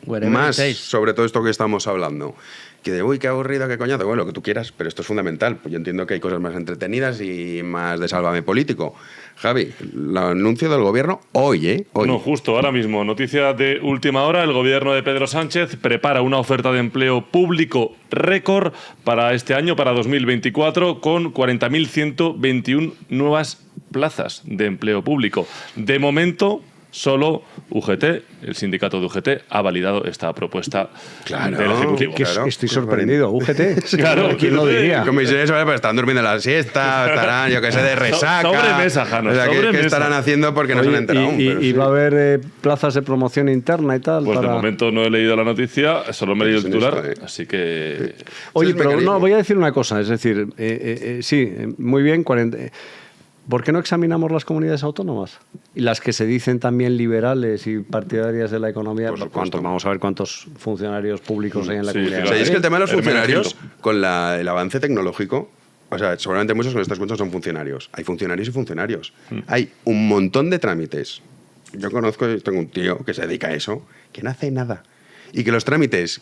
Wherever más it takes. sobre todo esto que estamos hablando, que de uy, qué aburrido, qué coñazo, bueno, lo que tú quieras, pero esto es fundamental. Pues yo entiendo que hay cosas más entretenidas y más de sálvame político. Javi, el anuncio del gobierno hoy, Hoy. No, justo ahora mismo. Noticia de última hora. El gobierno de Pedro Sánchez prepara una oferta de empleo público récord para este año, para 2024, con 40.121 nuevas plazas de empleo público. De momento, Solo UGT, el sindicato de UGT, ha validado esta propuesta del Ejecutivo. Estoy sorprendido. UGT. Claro, ¿quién lo diría? Comisiones obreras, pues están durmiendo la siesta, estarán, yo que sé, de resaca. Sobremesa, Jano, O sea, ¿qué sobremesa. estarán haciendo porque no se han enterado aún? Pero Y sí. va a haber plazas de promoción interna y tal. Pues de momento no he leído la noticia, solo me he leído el Es titular, esto, así que... Oye, es pero mecanismo. no, voy a decir una cosa. Es decir, sí, muy bien. ¿Por qué no examinamos las comunidades autónomas? Y las que se dicen también liberales y partidarias de la economía. Por supuesto. Vamos a ver cuántos funcionarios públicos hay en la Sí, comunidad. O sea, y es que el tema de los Hermenegildo. funcionarios, con el avance tecnológico, o sea, seguramente muchos que nos están escuchando son funcionarios. Hay funcionarios y funcionarios. Hay un montón de trámites. Yo tengo un tío que se dedica a eso, que no hace nada. Y que los trámites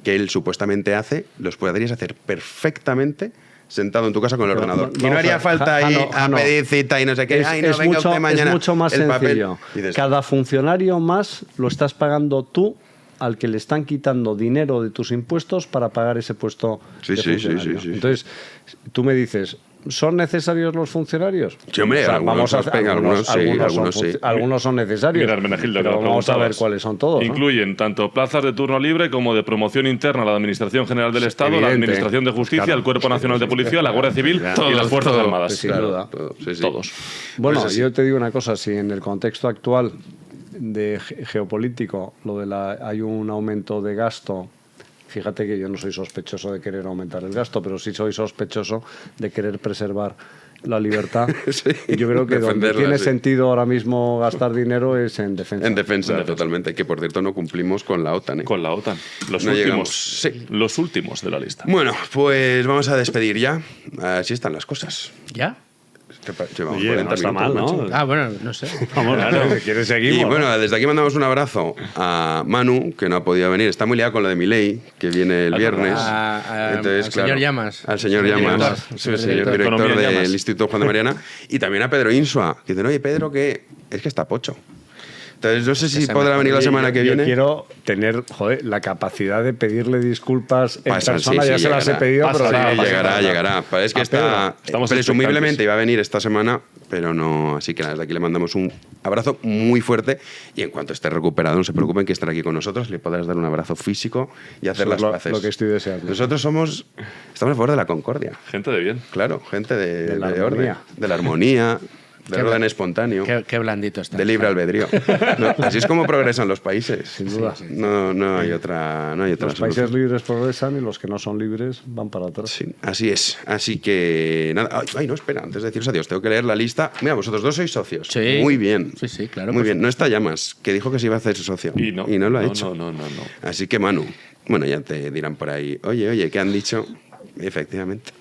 que él supuestamente hace, los podrías hacer perfectamente sentado en tu casa con el ordenador. Y no haría falta ir a pedir cita y no sé qué. Ay, no, venga usted mañana. Es mucho más el papel. sencillo. Y dices, Cada funcionario más lo estás pagando tú al que le están quitando dinero de tus impuestos para pagar ese puesto Sí, de sí, sí, funcionario. sí, sí. Entonces, tú me dices, ¿son necesarios los funcionarios? Sí, hombre, algunos algunos son necesarios. Mira, Hermenegildo, que pero lo vamos a ver preguntabas. cuáles son todos. ¿no? Incluyen tanto plazas de turno libre como de promoción interna a la Administración General del Estado, la evidente. Administración de Justicia, Claro. el Cuerpo Nacional de Policía, la Guardia Civil y las Todos, Fuerzas todo. Armadas. Sin duda. Sí, sí. Todos. Bueno, Pues así. yo te digo una cosa, si en el contexto actual de geopolítico hay un aumento de gasto, fíjate que yo no soy sospechoso de querer aumentar el gasto, pero sí soy sospechoso de querer preservar la libertad. Sí, Yo creo que donde defenderla, tiene sí. sentido ahora mismo gastar dinero es en defensa. En defensa, totalmente. Que por cierto no cumplimos con la OTAN. Con la OTAN. Los No últimos. llegamos. Sí. Los últimos de la lista. Bueno, pues vamos a despedir ya. Así están las cosas. ¿Ya? Llevamos Oye, 40 no está minutos, mal, ¿no? macho. Ah, bueno, no sé. Vamos, claro, si quieres seguimos. Y ¿no? bueno, desde aquí mandamos un abrazo a Manu, que no ha podido venir. Está muy liado con lo de Milei, que viene el viernes. Al señor Llamas. Al señor Señor Llamas, director. sí, señor Director. director Economía del Llamas. Instituto Juan de Mariana. Y también a Pedro Insua, que dicen, oye, Pedro, ¿qué? Es que está pocho. Entonces, no sé si se podrá me- venir la semana que Yo viene. quiero tener, joder, la capacidad de pedirle disculpas en Pasan, persona, sí, ya sí, se las he llegará. pedido, Pasa, pero sí, nada, llegará, llegará. Es que A está Pedro. Estamos presumiblemente expectantes. iba a venir esta semana, pero no. Así que nada, desde aquí le mandamos un abrazo muy fuerte y en cuanto esté recuperado, no se preocupen que estará aquí con nosotros, le podrás dar un abrazo físico y hacer Eso las es lo- paces. lo que estoy deseando. Nosotros estamos a favor de la concordia, Gente de bien. claro, gente De la de orden, armonía. de la armonía, del Qué orden bla- espontáneo. Qué blandito está. De libre albedrío. No, así es como progresan los países. Sin duda. No hay otra Los solución. países libres progresan y los que no son libres van para atrás. Sí, así es. Así que nada. Ay, no, espera, antes de deciros adiós, tengo que leer la lista. Mira, vosotros dos sois socios. Sí. Muy bien. Sí, sí, claro, Muy por bien. No está Llamas, que dijo que se iba a hacer su socio. Y no. lo ha hecho. No. Así que, Manu, bueno, ya te dirán por ahí, oye, ¿qué han dicho? Efectivamente.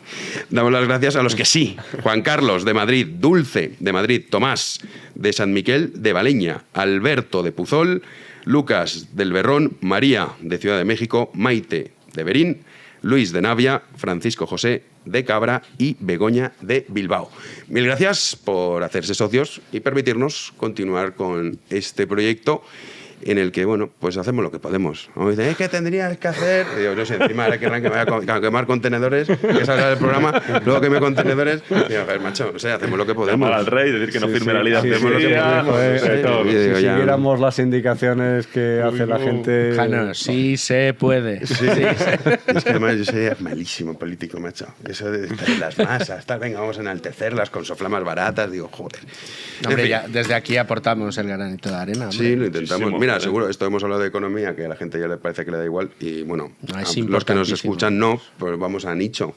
Damos las gracias a los que sí. Juan Carlos, de Madrid. Dulce, de Madrid. Tomás, de San Miquel, de Valeña. Alberto, de Puzol. Lucas, del Berrón. María, de Ciudad de México. Maite, de Berín. Luis, de Navia. Francisco José, de Cabra. Y Begoña, de Bilbao. Mil gracias por hacerse socios y permitirnos continuar con este proyecto en el que, bueno, pues hacemos lo que podemos. Como dicen, es que tendrías que hacer... Y digo, no sé, encima ahora querrán que me vaya a quemar contenedores, que salga del programa, luego queme contenedores. Digo, a ver, macho, o sea, hacemos lo que podemos. Llamar al rey, decir que no firme la ley Sí, de hacemos lo que Andalucía, podemos, joder, sí, de todo. yo digo, Si ya- siguiéramos las indicaciones que hace la gente... Jano, sí se puede. Sí. Es que además yo soy malísimo político, macho. Eso de las masas, tal, venga, vamos a enaltecerlas con soflamas baratas, digo, joder. Hombre, En fin. ya, desde aquí aportamos el granito de arena. hombre. Sí, lo intentamos. Muchísimo, Mira, joder. seguro, esto hemos hablado de economía, que a la gente ya le parece que le da igual. Y bueno, No, a es los que nos importantísimo. escuchan no, pues vamos a nicho.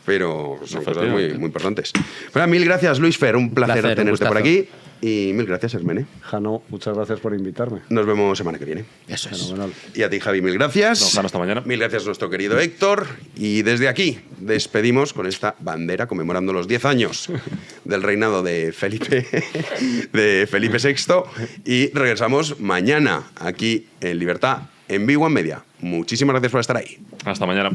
Pero son cosas muy, Efectivamente. muy importantes. Bueno, mil gracias, Luis Fer. Un placer, Placer, un tenerte por gustazo. aquí. Y mil gracias, Hermene. Jano, muchas gracias por invitarme. Nos vemos semana que viene. Eso es. Fenomenal. Y a ti, Javi, mil gracias. Don Jano, hasta mañana. Mil gracias a nuestro querido Héctor. Y desde aquí despedimos con esta bandera conmemorando los 10 años del reinado de Felipe VI. Y regresamos mañana aquí en Libertad, en Big One Media. Muchísimas gracias por estar ahí. Hasta mañana.